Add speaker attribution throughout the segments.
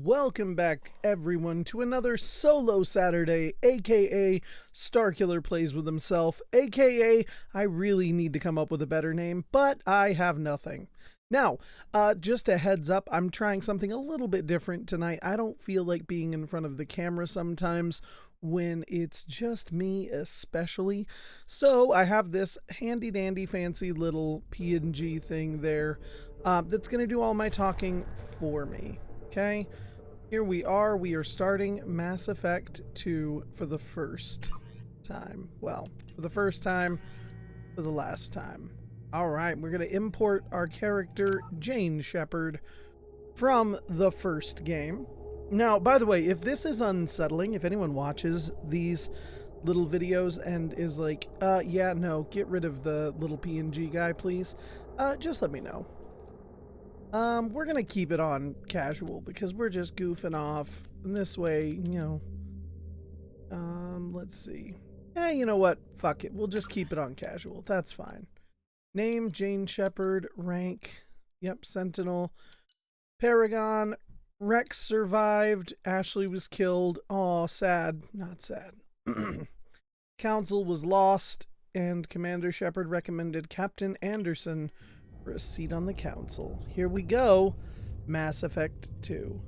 Speaker 1: Welcome back, everyone, to another solo Saturday, aka Starkiller plays with himself, aka I really need to come up with a better name, but I have nothing. Now, just a heads up, I'm trying something a little bit different tonight. I don't feel like being in front of the camera sometimes when it's just me, especially. So I have this handy dandy fancy little PNG thing there that's going to do all my talking for me. Okay, here we are starting Mass Effect 2 for the first time. Well, for the first time, for the last time. Alright, we're going to import our character, Jane Shepard, from the first game. Now, by the way, if this is unsettling, if anyone watches these little videos and is like, yeah, no, get rid of the little PNG guy, please, just let me know. We're gonna keep it on casual because we're just goofing off. And this way, you know, let's see. You know what? Fuck it. We'll just keep it on casual. That's fine. Name, Jane Shepard. Rank, yep, Sentinel. Paragon. Rex survived. Ashley was killed. Aw, sad. Not sad. Council was lost, and Commander Shepard recommended Captain Anderson for a seat on the council. Here we go. Mass Effect 2.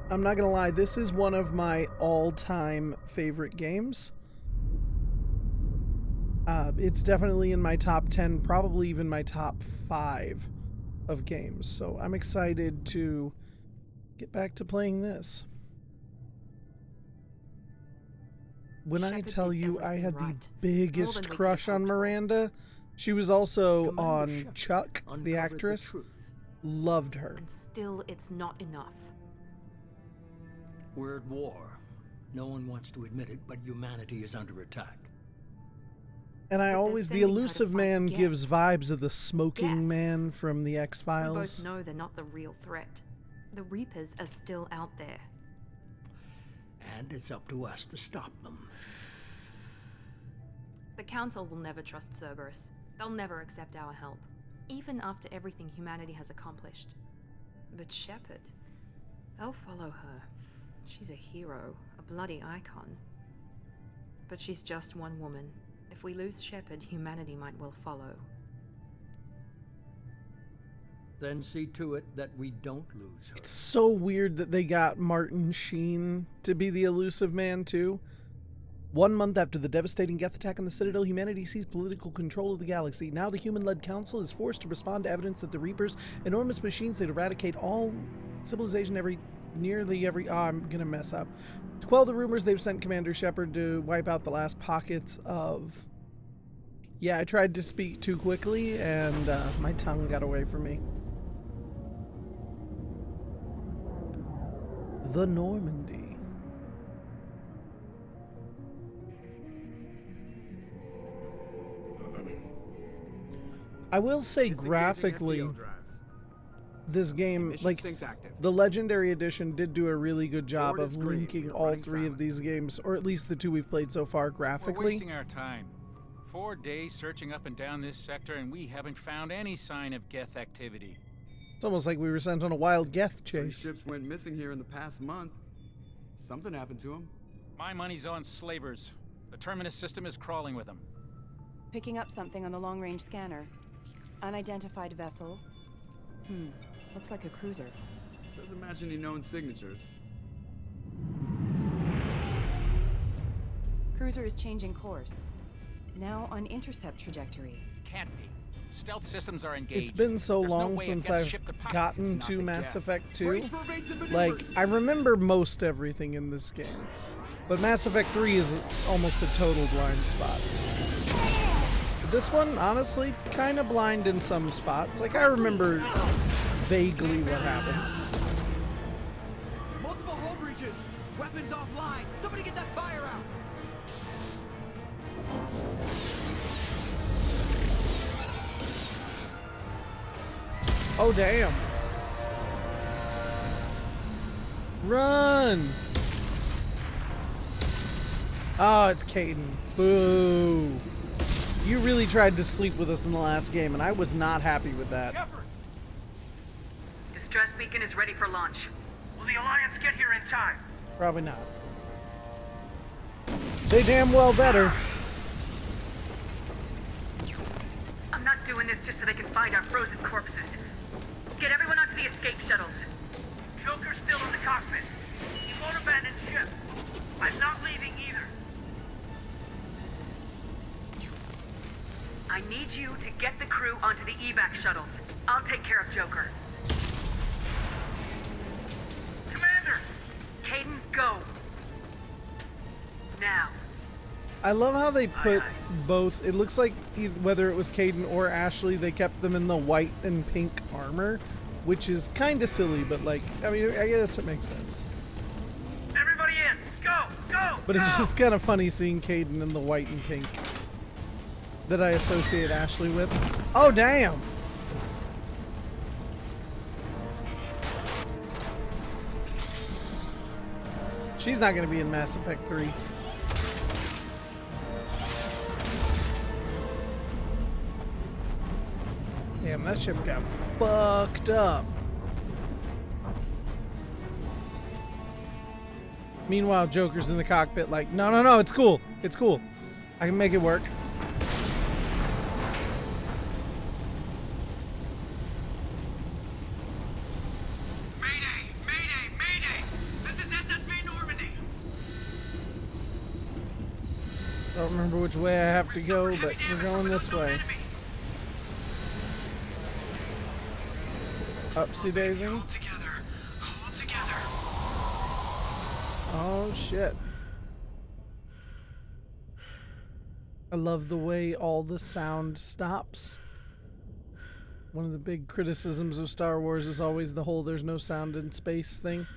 Speaker 1: I'm not gonna lie, this is one of my all-time favorite games. It's definitely in my top 10, probably even my top 5 of games. So I'm excited to get back to playing this. When I tell you I had the biggest crush on Miranda, she was also on Chuck, the actress. Loved her.
Speaker 2: And still, it's not enough.
Speaker 3: We're at war. No one wants to admit it, but humanity is under attack.
Speaker 1: And the elusive man gives vibes of the smoking man from the X-Files.
Speaker 2: We both know they're not the real threat. The Reapers are still out there.
Speaker 3: And it's up to us to stop them.
Speaker 2: The Council will never trust Cerberus. They'll never accept our help, even after everything humanity has accomplished. But Shepard, they'll follow her. She's a hero, a bloody icon. But she's just one woman. If we lose Shepard, humanity might well follow.
Speaker 3: Then see to it that we don't lose her.
Speaker 1: It's so weird that they got Martin Sheen to be the elusive man, too. 1 month after the devastating Geth attack on the Citadel, humanity seized political control of the galaxy. Now the human-led council is forced to respond to evidence that the Reapers, enormous machines that eradicate all civilization nearly every... Oh, I'm gonna mess up. To quell the rumors, they've sent Commander Shepard to wipe out the last pockets of... Yeah, I tried to speak too quickly, and my tongue got away from me. The Normandy. I will say graphically, this game, like, the Legendary Edition did do a really good job of linking all 3 of these games, or at least the 2 we've played so far graphically.
Speaker 4: We're wasting our time. 4 days searching up and down this sector, and we haven't found any sign of Geth activity.
Speaker 1: It's almost like we were sent on a wild Geth chase.
Speaker 5: 3 ships went missing here in the past month. Something happened to them.
Speaker 4: My money's on slavers. The Terminus system is crawling with them.
Speaker 6: Picking up something on the long-range scanner. Unidentified vessel. Looks like a cruiser.
Speaker 5: Doesn't match any known signatures.
Speaker 6: Cruiser is changing course. Now on intercept trajectory.
Speaker 4: Can't be. Stealth systems are engaged.
Speaker 1: It's been so long since I've gotten to Mass Effect 2. Like, I remember most everything in this game. But Mass Effect 3 is almost a total blind spot. This one, honestly, kind of blind in some spots. Like, I remember vaguely what happens.
Speaker 7: Multiple hull breaches! Weapons offline! Somebody get that fire out!
Speaker 1: Oh, damn. Run! Oh, it's Caden. Boo. You really tried to sleep with us in the last game, and I was not happy with that.
Speaker 7: Shepard!
Speaker 8: Stress beacon is ready for launch.
Speaker 9: Will the Alliance get here in time?
Speaker 1: Probably not. They damn well better.
Speaker 8: I'm not doing this just so they can find our frozen corpses. Get everyone onto the escape shuttles.
Speaker 9: Joker's still in the cockpit. He won't abandon ship. I'm not leaving either.
Speaker 8: I need you to get the crew onto the evac shuttles. I'll take care of Joker.
Speaker 9: Commander!
Speaker 8: Caden, go. Now.
Speaker 1: I love how they put both. It looks like whether it was Caden or Ashley, they kept them in the white and pink armor, which is kind of silly, but like, I mean, I guess it makes sense.
Speaker 9: Everybody in! Go! Go!
Speaker 1: But it's just kind of funny seeing Caden in the white and pink that I associate Ashley with. Oh, damn! She's not going to be in Mass Effect 3. Damn, that ship got fucked up. Meanwhile, Joker's in the cockpit like, no, no, no, it's cool. It's cool. I can make it work.
Speaker 9: Mayday! Mayday! Mayday! This is SSV Normandy!
Speaker 1: Don't remember which way I have to go, but we're going this way. Upsy daisy.
Speaker 9: Hold together. Hold together.
Speaker 1: Oh shit. I love the way all the sound stops. One of the big criticisms of Star Wars is always the whole there's no sound in space thing.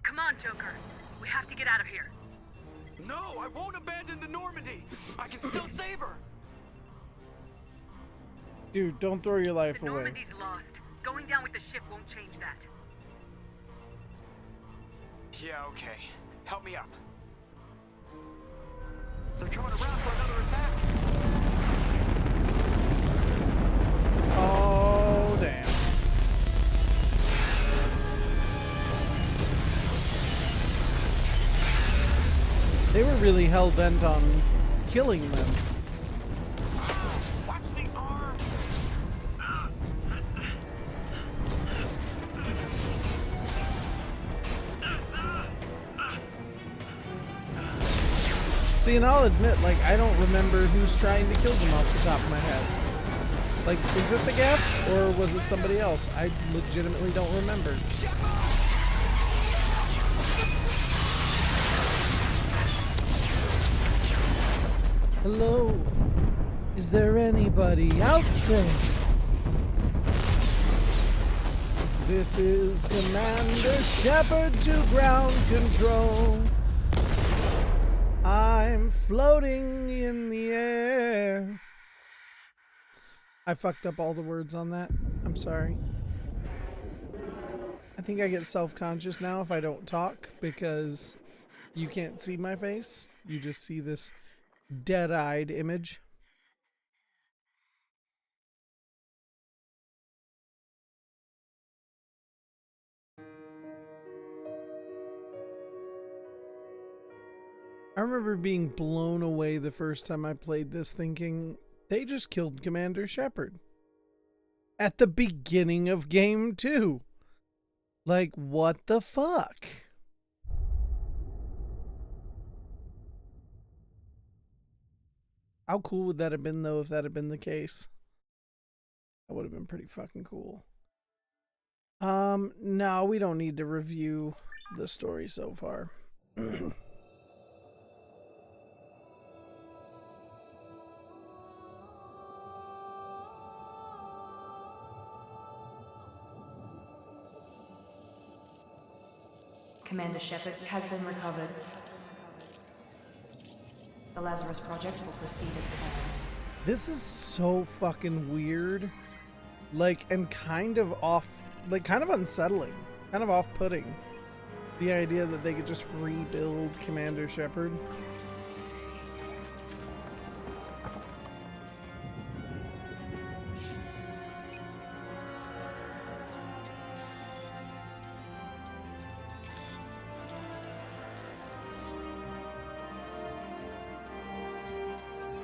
Speaker 8: Come on, Joker. We have to get out of here.
Speaker 7: No, I won't abandon the Normandy. I can still save her.
Speaker 1: Dude, don't throw your life
Speaker 8: The
Speaker 1: away.
Speaker 8: Normandy's lost. Going down with the ship won't change that.
Speaker 7: Yeah, okay. Help me up. They're coming around for another attack.
Speaker 1: Oh, damn. They were really hell-bent on killing them.
Speaker 7: Watch the arm.
Speaker 1: See, and I'll admit, like, I don't remember who's trying to kill them off the top of my head. Like, is it the Geth, or was it somebody else? I legitimately don't remember. Hello? Is there anybody out there? This is Commander Shepard to ground control. I'm floating in the air. I fucked up all the words on that. I'm sorry. I think I get self-conscious now if I don't talk because you can't see my face. You just see this dead-eyed image. I remember being blown away the first time I played this thinking, they just killed Commander Shepard. At the beginning of game 2. Like, what the fuck? How cool would that have been, though, if that had been the case? That would have been pretty fucking cool. No, we don't need to review the story so far.
Speaker 2: Commander Shepard has been recovered. The Lazarus Project will proceed as planned.
Speaker 1: This is so fucking weird Like, and kind of off, like, kind of unsettling, kind of off-putting. The idea that they could just rebuild Commander Shepard.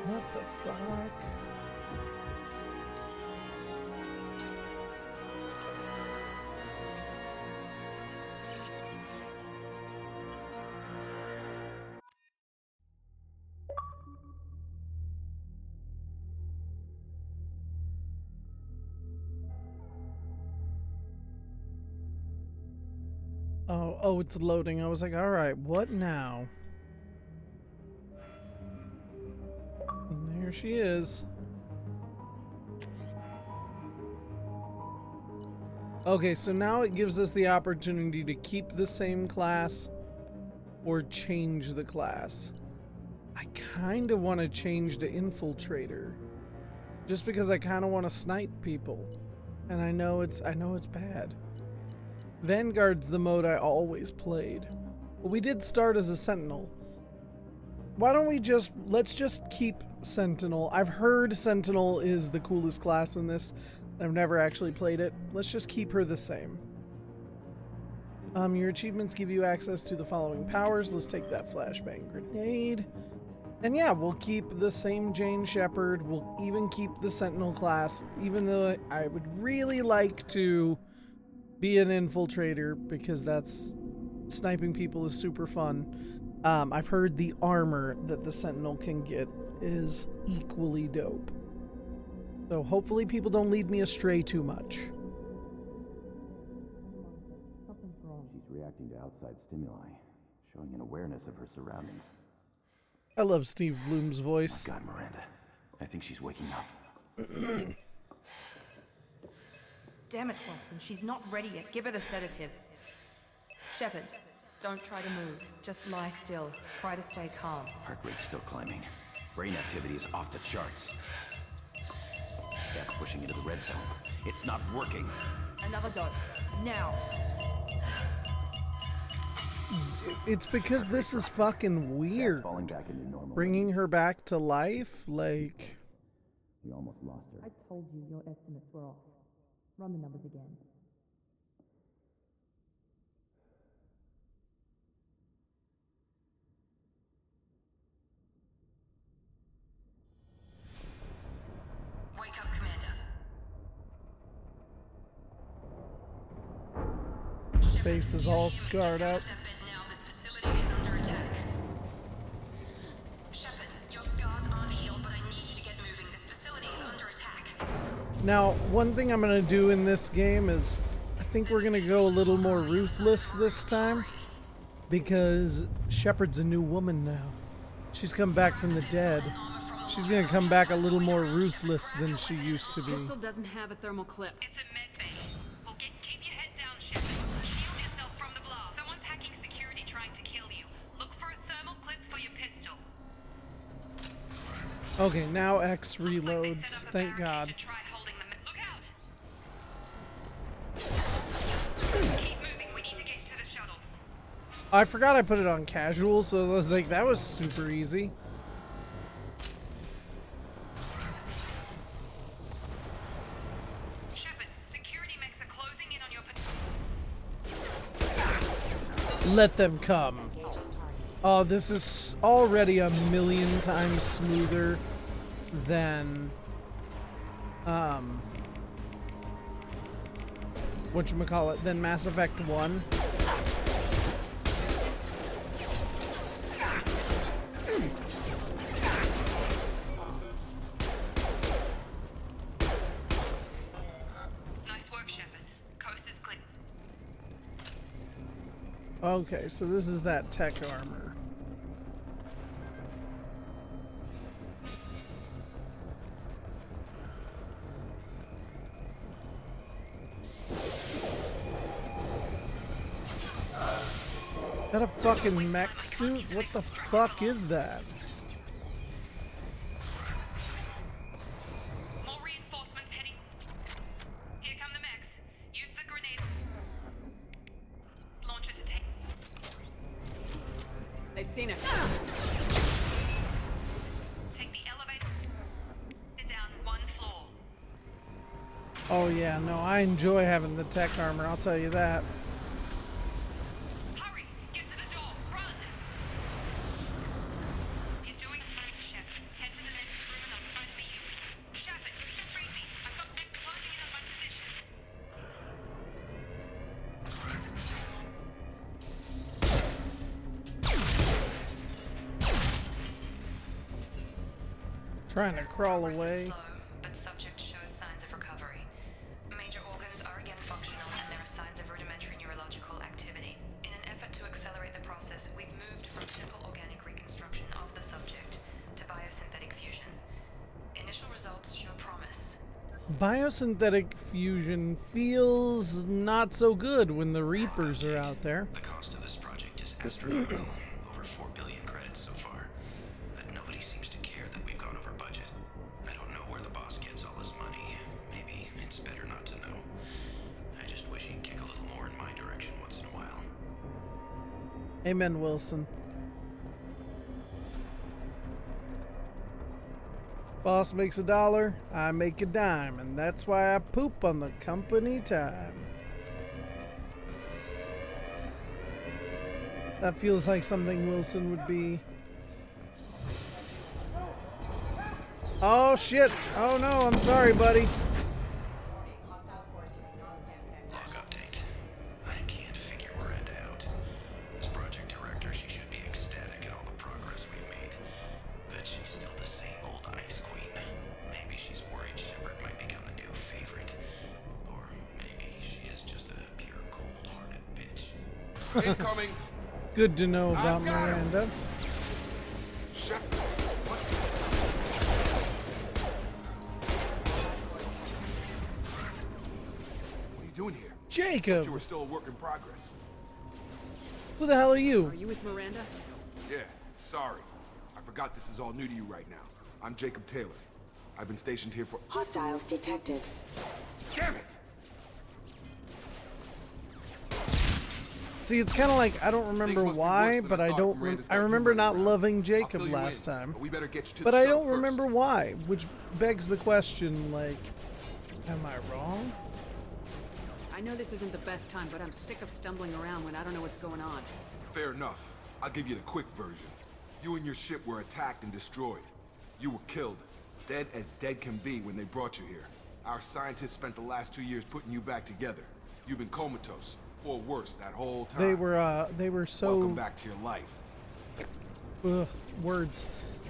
Speaker 1: What the fuck? Oh, it's loading. I was like, all right, what now? And there she is. Okay, so now it gives us the opportunity to keep the same class or change the class. I kind of want to change to Infiltrator, just because I kind of want to snipe people, and I know it's bad. Vanguard's the mode I always played, but we did start as a Sentinel. Why don't we let's just keep Sentinel. I've heard Sentinel is the coolest class in this. I've never actually played it. Let's just keep her the same. Your achievements give you access to the following powers. Let's take that flashbang grenade. And yeah, we'll keep the same Jane Shepard. We'll even keep the Sentinel class, even though I would really like to be an Infiltrator, because sniping people is super fun. I've heard the armor that the Sentinel can get is equally dope. So hopefully people don't lead me astray too much.
Speaker 10: She's reacting to outside stimuli, showing an awareness of her surroundings.
Speaker 1: I love Steve Bloom's voice.
Speaker 10: Oh my God, Miranda. I think she's waking up.
Speaker 2: Damn it, Watson. She's not ready yet. Give her the sedative. Shepard, don't try to move. Just lie still. Try to stay calm.
Speaker 10: Heart rate's still climbing. Brain activity is off the charts. Scat's pushing into the red zone. It's not working.
Speaker 2: Another dose. Now.
Speaker 1: It's because this is fucking weird.
Speaker 10: Falling back into normal.
Speaker 1: Bringing her back to life, like...
Speaker 10: We almost lost her.
Speaker 11: I told you your estimates were off. Run the numbers again.
Speaker 8: Wake up, Commander.
Speaker 1: Face is all scarred up.
Speaker 8: This facility is under attack. Shepard, your scars aren't healed, but I need you to get moving. This facility is under attack.
Speaker 1: Now, one thing I'm going to do in this game is I think we're going to go a little more ruthless this time, because Shepard's a new woman now. She's come back from the dead. She's going to come back a little more ruthless than she used to be.
Speaker 8: Pistol doesn't have a thermal clip. It's a med bay. Well, keep your head down, Shepard. Shield yourself from the blast. Someone's hacking security trying to kill you. Look for a thermal clip for your pistol.
Speaker 1: Okay, now X reloads. Thank God.
Speaker 8: Try holding them. Look out! Keep moving. We need to get to the shuttles.
Speaker 1: I forgot I put it on casual, so I was like, that was super easy.
Speaker 8: Shepard, security mechs are closing in on your
Speaker 1: Let them come. Oh, this is already a million times smoother than whatchamacallit, than Mass Effect 1.
Speaker 8: Nice work, Shepard. Coast is clear.
Speaker 1: Okay, so this is that tech armor. Is that a fucking mech suit? What the fuck is that?
Speaker 8: More reinforcements heading.
Speaker 1: Oh yeah, no, I enjoy having the tech armor, I'll tell you that.
Speaker 8: Hurry! Get to the door! Run! You're doing fine, Shep. Head to the next room and I'll try to meet you. Shepard, read me. I've got them closing in on my position.
Speaker 1: Trying to crawl
Speaker 8: Progress is
Speaker 1: away.
Speaker 8: slow, but subject shows signs of recovery. Major organs are again functional, and there are signs of rudimentary neurological activity. In an effort to accelerate the process, we've moved from simple organic reconstruction of the subject to biosynthetic fusion. Initial results show promise.
Speaker 1: Biosynthetic fusion feels not so good when the Reapers are out there.
Speaker 10: The cost of this project is astronomical. Over 4 billion credits so far. But nobody seems to care that we've gone over budget. I don't know where the boss gets all his money. Maybe it's better not to know. I just wish he'd kick a little more in my direction once in a while.
Speaker 1: Amen, Wilson. Boss makes $1, I make a dime, and that's why I poop on the company time. That feels like something Wilson would be. Oh shit! Oh no, I'm sorry, buddy.
Speaker 10: Log update. I can't figure Miranda out. As project director, she should be ecstatic at all the progress we've made. But she's still the same old ice queen. Maybe she's worried Shepard might become the new favorite. Or maybe she is just a pure cold-hearted bitch.
Speaker 5: Incoming!
Speaker 1: Good to know about
Speaker 5: I've got him.
Speaker 1: Miranda.
Speaker 5: Shep. What are you doing here?
Speaker 1: Jacob!
Speaker 5: You were still a work in progress.
Speaker 1: Who the hell are you?
Speaker 6: Are you with Miranda?
Speaker 5: Yeah, sorry. I forgot this is all new to you right now. I'm Jacob Taylor. I've been stationed here for—
Speaker 12: Hostiles detected.
Speaker 5: Damn it!
Speaker 1: See, it's kind of like I don't remember why, but I don't. I remember not loving Jacob last time, but I don't remember why, which begs the question: like, am I wrong?
Speaker 6: I know this isn't the best time, but I'm sick of stumbling around when I don't know what's going on.
Speaker 5: Fair enough. I'll give you the quick version. You and your ship were attacked and destroyed. You were killed, dead as dead can be when they brought you here. Our scientists spent the last 2 years putting you back together. You've been comatose. Or worse, that whole time.
Speaker 1: They were so.
Speaker 5: Welcome back to your life.
Speaker 1: Words.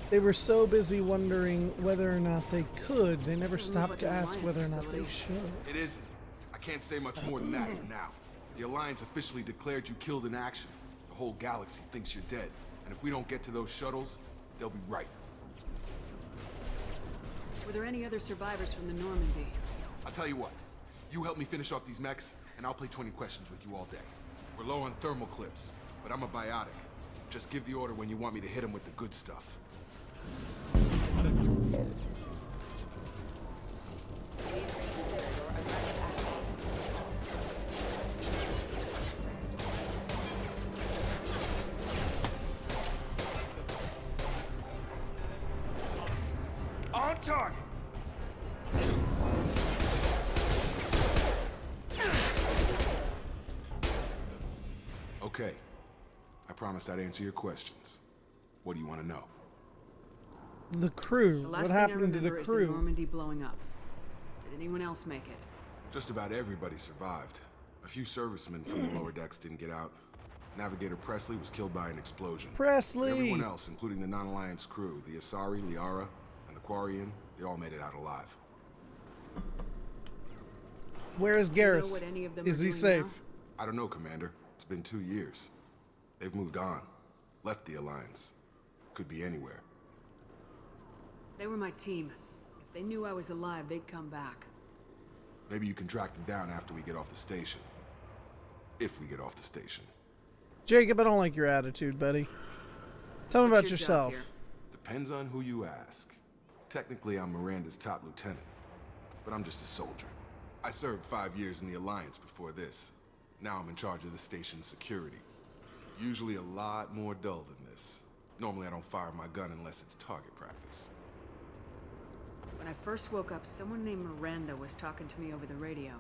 Speaker 1: They were so busy wondering whether or not they could. They never stopped to ask whether or not they should.
Speaker 5: It isn't. I can't say much more than that for now. The Alliance officially declared you killed in action. The whole galaxy thinks you're dead. And if we don't get to those shuttles, they'll be right.
Speaker 6: Were there any other survivors from the Normandy?
Speaker 5: I'll tell you what. You help me finish off these mechs, and I'll play 20 questions with you all day. We're low on thermal clips, but I'm a biotic. Just give the order when you want me to hit him with the good stuff. On target! Okay. I promised I'd answer your questions. What do you want to know?
Speaker 1: The crew.
Speaker 6: The
Speaker 1: What
Speaker 6: last thing I
Speaker 1: happened to the
Speaker 6: remember is
Speaker 1: crew?
Speaker 6: the Normandy blowing up. Did anyone else make it?
Speaker 5: Just about everybody survived. A few servicemen from the lower decks didn't get out. Navigator Presley was killed by an explosion.
Speaker 1: Presley!
Speaker 5: But everyone else, including the non-Alliance crew, the Asari, Liara, and the Quarian, they all made it out alive.
Speaker 1: Where is
Speaker 6: Do you know
Speaker 1: Garrus?
Speaker 6: what any of them
Speaker 1: Is
Speaker 6: are
Speaker 1: he
Speaker 6: doing
Speaker 1: safe?
Speaker 6: now?
Speaker 5: I don't know, Commander. It's been 2 years. They've moved on. Left the Alliance. Could be anywhere.
Speaker 6: They were my team. If they knew I was alive, they'd come back.
Speaker 5: Maybe you can track them down after we get off the station. If we get off the station.
Speaker 1: Jacob, I don't like your attitude, buddy. Tell me
Speaker 6: What's
Speaker 1: about
Speaker 6: your job
Speaker 1: yourself.
Speaker 6: here?
Speaker 5: Depends on who you ask. Technically, I'm Miranda's top lieutenant, but I'm just a soldier. I served 5 years in the Alliance before this. Now I'm in charge of the station's security. Usually a lot more dull than this. Normally I don't fire my gun unless it's target practice.
Speaker 12: When I first woke up, someone named Miranda was talking to me over the radio.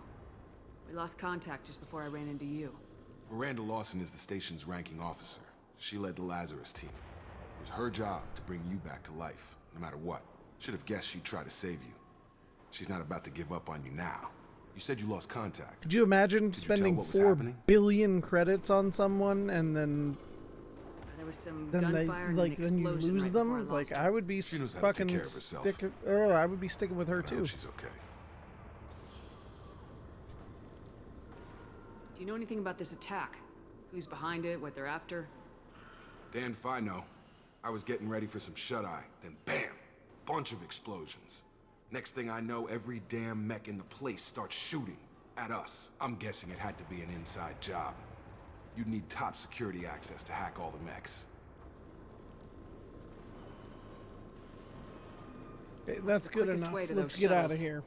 Speaker 12: We lost contact just before I ran into you.
Speaker 5: Miranda Lawson is the station's ranking officer. She led the Lazarus team. It was her job to bring you back to life, no matter what. Should have guessed she'd try to save you. She's not about to give up on you now. You said you lost contact.
Speaker 1: Could you imagine spending 4 billion credits on someone and then
Speaker 12: There was some
Speaker 1: then
Speaker 12: gunfire and an
Speaker 1: then you
Speaker 12: explosion
Speaker 1: lose
Speaker 12: right
Speaker 1: them?
Speaker 12: before I lost
Speaker 1: Like
Speaker 12: her.
Speaker 1: I would be
Speaker 5: She knows how to take
Speaker 1: fucking
Speaker 5: care of herself.
Speaker 1: I would be sticking with her
Speaker 5: I hope
Speaker 1: too.
Speaker 5: she's okay.
Speaker 12: Do you know anything about this attack? Who's behind it, what they're after?
Speaker 5: Damned if I know. I was getting ready for some shut-eye, then bam! Bunch of explosions. Next thing I know, every damn mech in the place starts shooting at us. I'm guessing it had to be an inside job. You'd need top security access to hack all the mechs.
Speaker 1: Okay, that's
Speaker 12: the
Speaker 1: good
Speaker 12: quickest
Speaker 1: enough.
Speaker 12: way to
Speaker 1: Let's
Speaker 12: those
Speaker 1: get out of
Speaker 12: shuttles?
Speaker 1: here.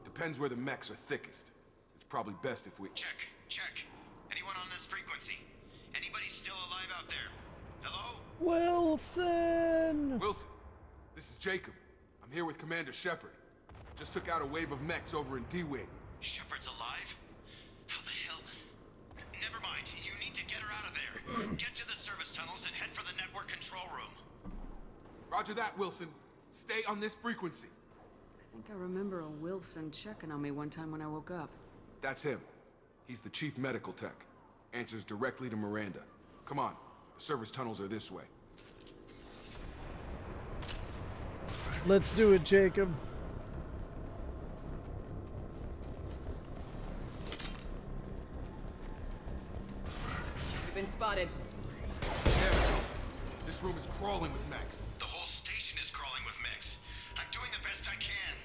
Speaker 5: Depends where the mechs are thickest. It's probably best if we...
Speaker 10: Check. Anyone on this frequency? Anybody still alive out there? Hello?
Speaker 1: Wilson!
Speaker 5: Wilson, this is Jacob. I'm here with Commander Shepard. Just took out a wave of mechs over in D-Wing.
Speaker 10: Shepard's alive? How the hell? Never mind. You need to get her out of there. Get to the service tunnels and head for the network control room.
Speaker 5: Roger that, Wilson. Stay on this frequency.
Speaker 12: I think I remember a Wilson checking on me one time when I woke up.
Speaker 5: That's him. He's the chief medical tech. Answers directly to Miranda. Come on. The service tunnels are this way.
Speaker 1: Let's do it, Jacob.
Speaker 12: We've been spotted.
Speaker 5: Damn it, Wilson. This room is crawling with mechs.
Speaker 10: The whole station is crawling with mechs. I'm doing the best I can.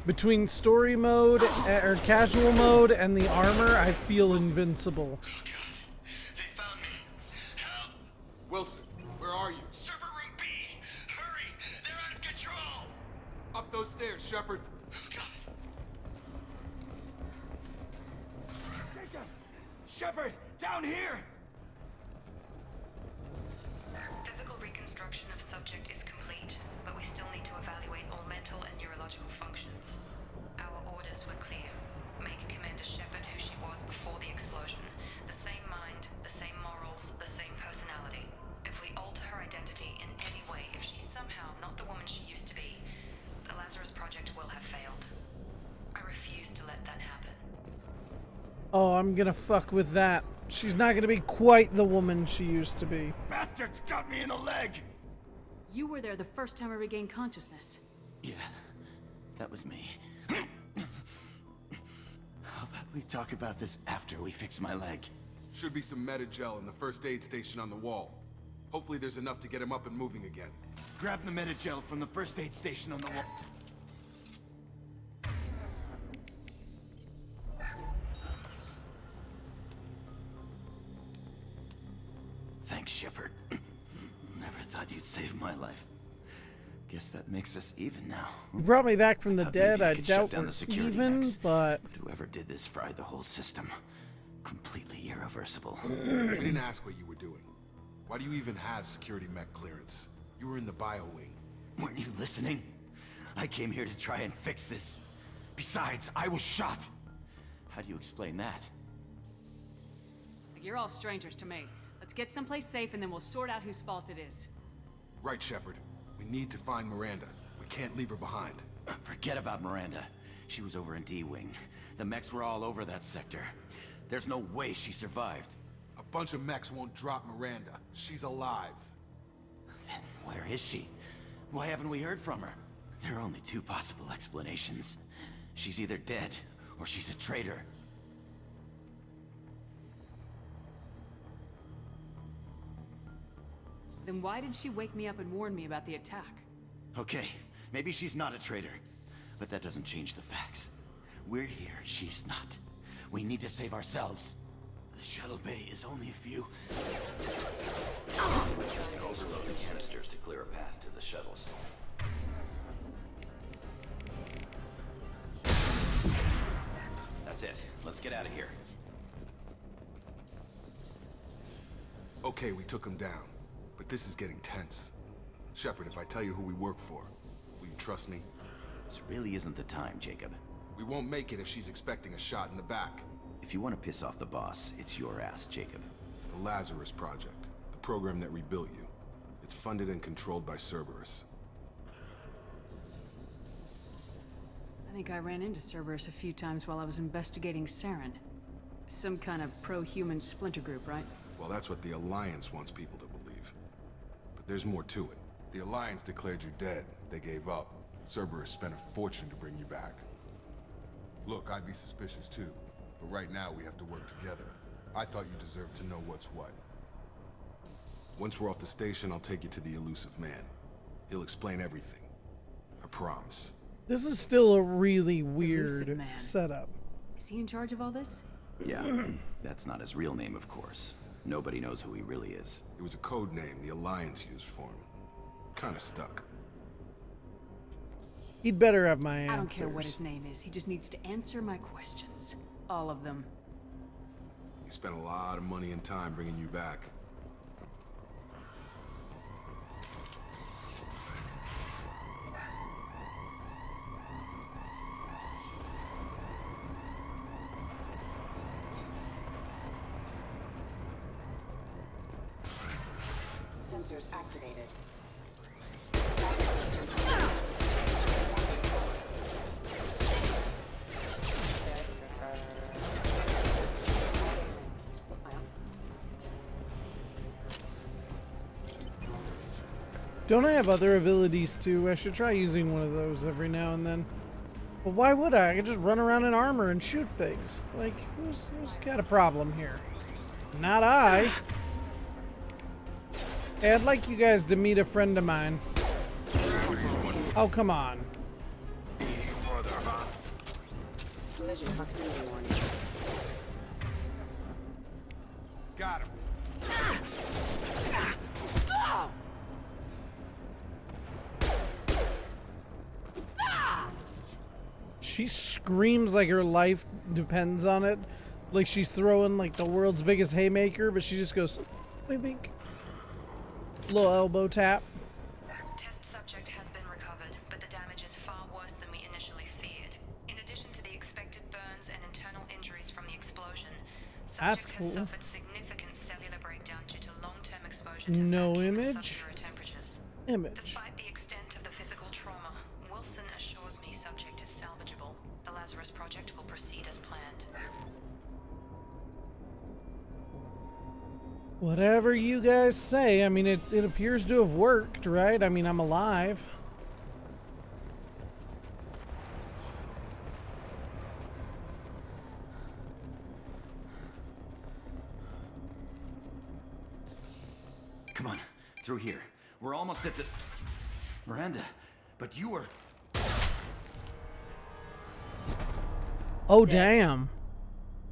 Speaker 1: Between story mode or casual mode and the armor, I feel invincible.
Speaker 10: Oh God. They found me. Help!
Speaker 5: Wilson, where are you?
Speaker 10: Server room B! Hurry! They're out of control!
Speaker 5: Up those stairs, Shepard.
Speaker 10: Oh God.
Speaker 7: Jacob! Shepard! Down here!
Speaker 8: Physical reconstruction of subject is complete, but we still need to evaluate all mental and neurological functions. Our orders were clear. Make Commander Shepard who she was before the explosion. The same mind, the same morals, the same personality. If we alter her identity in any way, if she's somehow not the woman she used to be, the Lazarus Project will have failed. I refuse to let that happen.
Speaker 1: Oh, I'm gonna fuck with that. She's not gonna be quite the woman she used to be.
Speaker 7: Bastards got me in the leg!
Speaker 12: You were there the first time I regained consciousness.
Speaker 13: Yeah, that was me. How about we talk about this after we fix my leg?
Speaker 5: Should be some Metagel in the first aid station on the wall. Hopefully there's enough to get him up and moving again.
Speaker 13: Grab the Metagel from the first aid station on the wall. Thanks, Shepard. Never thought you'd save my life. Guess that makes us even now.
Speaker 1: You brought me back from the
Speaker 13: Thought
Speaker 1: dead.
Speaker 13: maybe
Speaker 1: I
Speaker 13: you could shut
Speaker 1: doubt
Speaker 13: down
Speaker 1: we're
Speaker 13: the security
Speaker 1: even,
Speaker 13: mechs,
Speaker 1: but
Speaker 13: whoever did this fried the whole system. Completely irreversible.
Speaker 5: We didn't ask what you were doing. Why do you even have security mech clearance? You were in the bio wing.
Speaker 13: Weren't you listening? I came here to try and fix this. Besides, I was shot. How do you explain that?
Speaker 12: You're all strangers to me. Let's get someplace safe and then we'll sort out whose fault it is.
Speaker 5: Right, Shepard. We need to find Miranda. We can't leave her behind.
Speaker 13: Forget about Miranda. She was over in D-Wing. The mechs were all over that sector. There's no way she survived.
Speaker 5: A bunch of mechs won't drop Miranda. She's alive.
Speaker 13: Then where is she? Why haven't we heard from her? There are only two possible explanations. She's either dead, or she's a traitor.
Speaker 12: Then why did she wake me up and warn me about the attack?
Speaker 13: Okay, maybe she's not a traitor, but that doesn't change the facts. We're here, she's not. We need to save ourselves. The shuttle bay is only a few...
Speaker 10: Overload the canisters to clear a path to the shuttles. That's it. Let's get out of here.
Speaker 5: Okay, we took him down. But this is getting tense. Shepard, if I tell you who we work for, will you trust me?
Speaker 13: This really isn't the time, Jacob.
Speaker 5: We won't make it if she's expecting a shot in the back.
Speaker 13: If you want to piss off the boss, it's your ass, Jacob.
Speaker 5: The Lazarus Project, the program that rebuilt you. It's funded and controlled by Cerberus.
Speaker 12: I think I ran into Cerberus a few times while I was investigating Saren. Some kind of pro-human splinter group, right?
Speaker 5: Well, that's what the Alliance wants people to believe. But there's more to it. The Alliance declared you dead. They gave up. Cerberus spent a fortune to bring you back. Look, I'd be suspicious too. But right now, we have to work together. I thought you deserved to know what's what. Once we're off the station, I'll take you to the elusive man. He'll explain everything. I promise.
Speaker 1: This is still a really
Speaker 12: Elusive
Speaker 1: weird
Speaker 12: man.
Speaker 1: setup.
Speaker 12: Is he in charge of all this?
Speaker 13: Yeah, that's not his real name, of course. Nobody knows who he really is.
Speaker 5: It was a code name the Alliance used for him. Kinda stuck.
Speaker 1: He'd better have my answers.
Speaker 12: I don't care what his name is. He just needs to answer my questions. All of them.
Speaker 5: He spent a lot of money and time bringing you back.
Speaker 6: Sensors activated.
Speaker 1: Don't I have other abilities too? I should try using one of those every now and then. But why would I? I could just run around in armor and shoot things. Like, who's got a problem here? Not I. Hey, I'd like you guys to meet a friend of mine. Oh, come on.
Speaker 6: Collision proximity warning.
Speaker 5: Got him.
Speaker 1: She screams like her life depends on it. Like she's throwing like the world's biggest haymaker, but she just goes, wink, wink. Little elbow tap.
Speaker 8: Test subject has been recovered, but the damage is far worse than we initially feared. In addition to the expected burns and internal injuries from the explosion,
Speaker 1: That's
Speaker 8: subject
Speaker 1: cool.
Speaker 8: has suffered significant cellular breakdown due to long-term exposure to
Speaker 1: No
Speaker 8: vacuum and
Speaker 1: image.
Speaker 8: sub-zero temperatures.
Speaker 1: Image.
Speaker 8: Despite the extent of the physical trauma, Wilson assures me subject is salvageable. The Lazarus Project will proceed as planned.
Speaker 1: Whatever you guys say. I mean, it appears to have worked, right? I mean, I'm alive.
Speaker 13: Come on, through here. We're almost at the... Miranda, but you were...
Speaker 1: Oh, damn.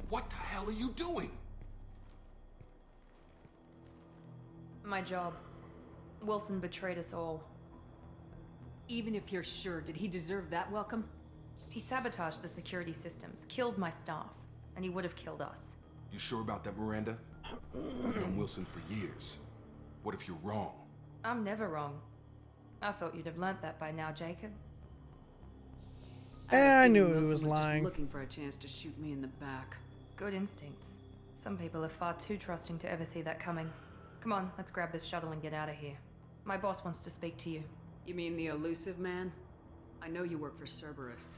Speaker 5: What the hell are you doing?
Speaker 2: My job. Wilson betrayed us all.
Speaker 12: Even if you're sure, did he deserve that welcome?
Speaker 2: He sabotaged the security systems, killed my staff, and he would have killed us.
Speaker 5: You sure about that, Miranda? I've known Wilson for years. What if you're wrong?
Speaker 2: I'm never wrong. I thought you'd have learnt that by now, Jacob.
Speaker 1: I knew
Speaker 12: Wilson
Speaker 1: he was lying.
Speaker 12: Just looking for a chance to shoot me in the back.
Speaker 2: Good instincts. Some people are far too trusting to ever see that coming. Come on, let's grab this shuttle and get out of here. My boss wants to speak to you.
Speaker 12: You mean the elusive man? I know you work for Cerberus.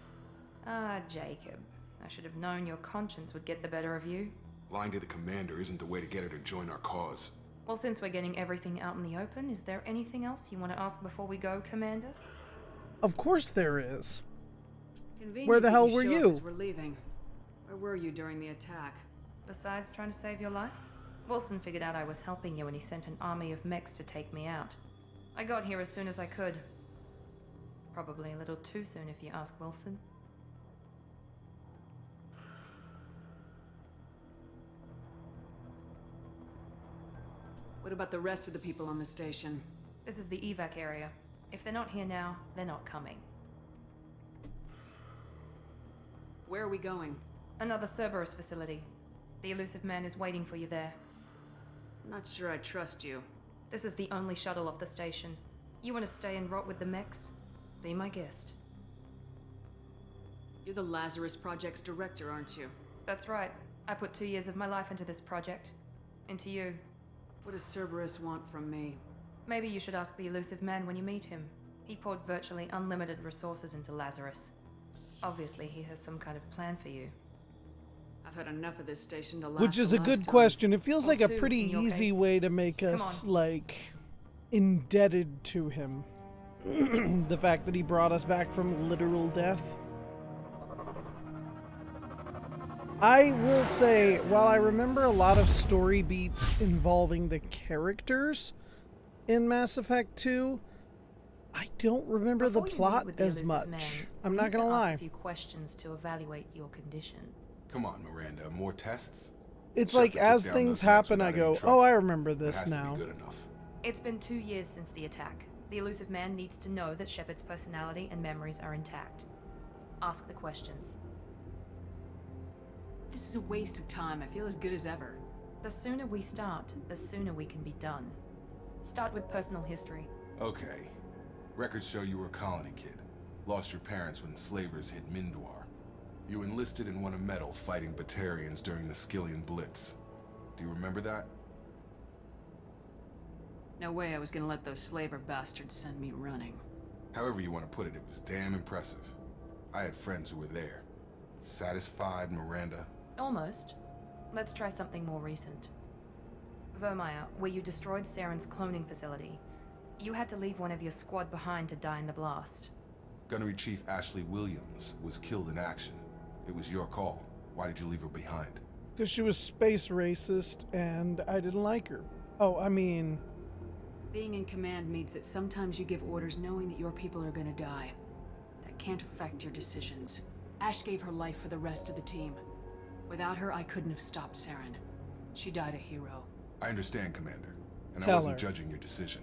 Speaker 2: Ah, Jacob. I should have known your conscience would get the better of you.
Speaker 5: Lying to the commander isn't the way to get her to join our cause.
Speaker 2: Well, since we're getting everything out in the open, is there anything else you want to ask before we go, Commander?
Speaker 1: Of course there is.
Speaker 12: Convenient
Speaker 1: Where the
Speaker 12: that
Speaker 1: hell
Speaker 12: you
Speaker 1: were
Speaker 12: show
Speaker 1: you?
Speaker 12: up as we're leaving. Where were you during the attack?
Speaker 2: Besides trying to save your life? Wilson figured out I was helping you and he sent an army of mechs to take me out. I got here as soon as I could. Probably a little too soon if you ask Wilson.
Speaker 12: What about the rest of the people on the station?
Speaker 2: This is the evac area. If they're not here now, they're not coming.
Speaker 12: Where are we going?
Speaker 2: Another Cerberus facility. The elusive man is waiting for you there.
Speaker 12: I'm not sure I trust you.
Speaker 2: This is the only shuttle off the station. You want to stay and rot with the mechs? Be my guest.
Speaker 12: You're the Lazarus Project's director, aren't you?
Speaker 2: That's right. I put 2 years of my life into this project. Into you.
Speaker 12: What does Cerberus want from me?
Speaker 2: Maybe you should ask the elusive man when you meet him. He poured virtually unlimited resources into Lazarus. Obviously, he has some kind of plan for you.
Speaker 12: I've had enough of this station to last
Speaker 1: Which is a good
Speaker 12: lifetime.
Speaker 1: question. It feels
Speaker 2: Or
Speaker 1: like a
Speaker 2: two,
Speaker 1: pretty
Speaker 2: in your
Speaker 1: easy
Speaker 2: case.
Speaker 1: way to make us, like, indebted to him. The fact that he brought us back from literal death. I will say, while I remember a lot of story beats involving the characters in Mass Effect 2, I don't remember
Speaker 2: Before
Speaker 1: the
Speaker 2: you
Speaker 1: plot
Speaker 2: meet with the
Speaker 1: as
Speaker 2: elusive
Speaker 1: much.
Speaker 2: man,
Speaker 1: I'm
Speaker 2: we
Speaker 1: not
Speaker 2: need to
Speaker 1: gonna
Speaker 2: ask
Speaker 1: lie.
Speaker 2: a few questions to evaluate your condition.
Speaker 5: Come on, Miranda. More tests?
Speaker 1: It's
Speaker 5: Shepard
Speaker 1: like
Speaker 5: took
Speaker 1: as
Speaker 5: down
Speaker 1: things
Speaker 5: those mechs
Speaker 1: happen, I
Speaker 5: without
Speaker 1: go,
Speaker 5: any trouble.
Speaker 1: oh, I remember
Speaker 5: That
Speaker 1: this
Speaker 5: has to
Speaker 1: now.
Speaker 5: be good enough.
Speaker 2: It's been 2 years since the attack. The elusive man needs to know that Shepard's personality and memories are intact. Ask the questions.
Speaker 12: This is a waste of time. I feel as good as ever.
Speaker 2: The sooner we start, the sooner we can be done. Start with personal history.
Speaker 5: Okay. Records show you were a colony kid. Lost your parents when slavers hit Mindwar. You enlisted and won a medal fighting Batarians during the Skillian Blitz. Do you remember that?
Speaker 12: No way I was gonna let those slaver bastards send me running.
Speaker 5: However you want to put it, it was damn impressive. I had friends who were there. Satisfied, Miranda?
Speaker 2: Almost. Let's try something more recent. Vermeer, where you destroyed Saren's cloning facility. You had to leave one of your squad behind to die in the blast.
Speaker 5: Gunnery Chief Ashley Williams was killed in action. It was your call. Why did you leave her behind?
Speaker 1: Because she was space racist and I didn't like her. Oh, I mean...
Speaker 12: Being in command means that sometimes you give orders knowing that your people are gonna die. That can't affect your decisions. Ash gave her life for the rest of the team. Without her, I couldn't have stopped Saren. She died a hero.
Speaker 5: I understand, Commander. And
Speaker 1: Tell
Speaker 5: I wasn't
Speaker 1: her.
Speaker 5: judging your decision.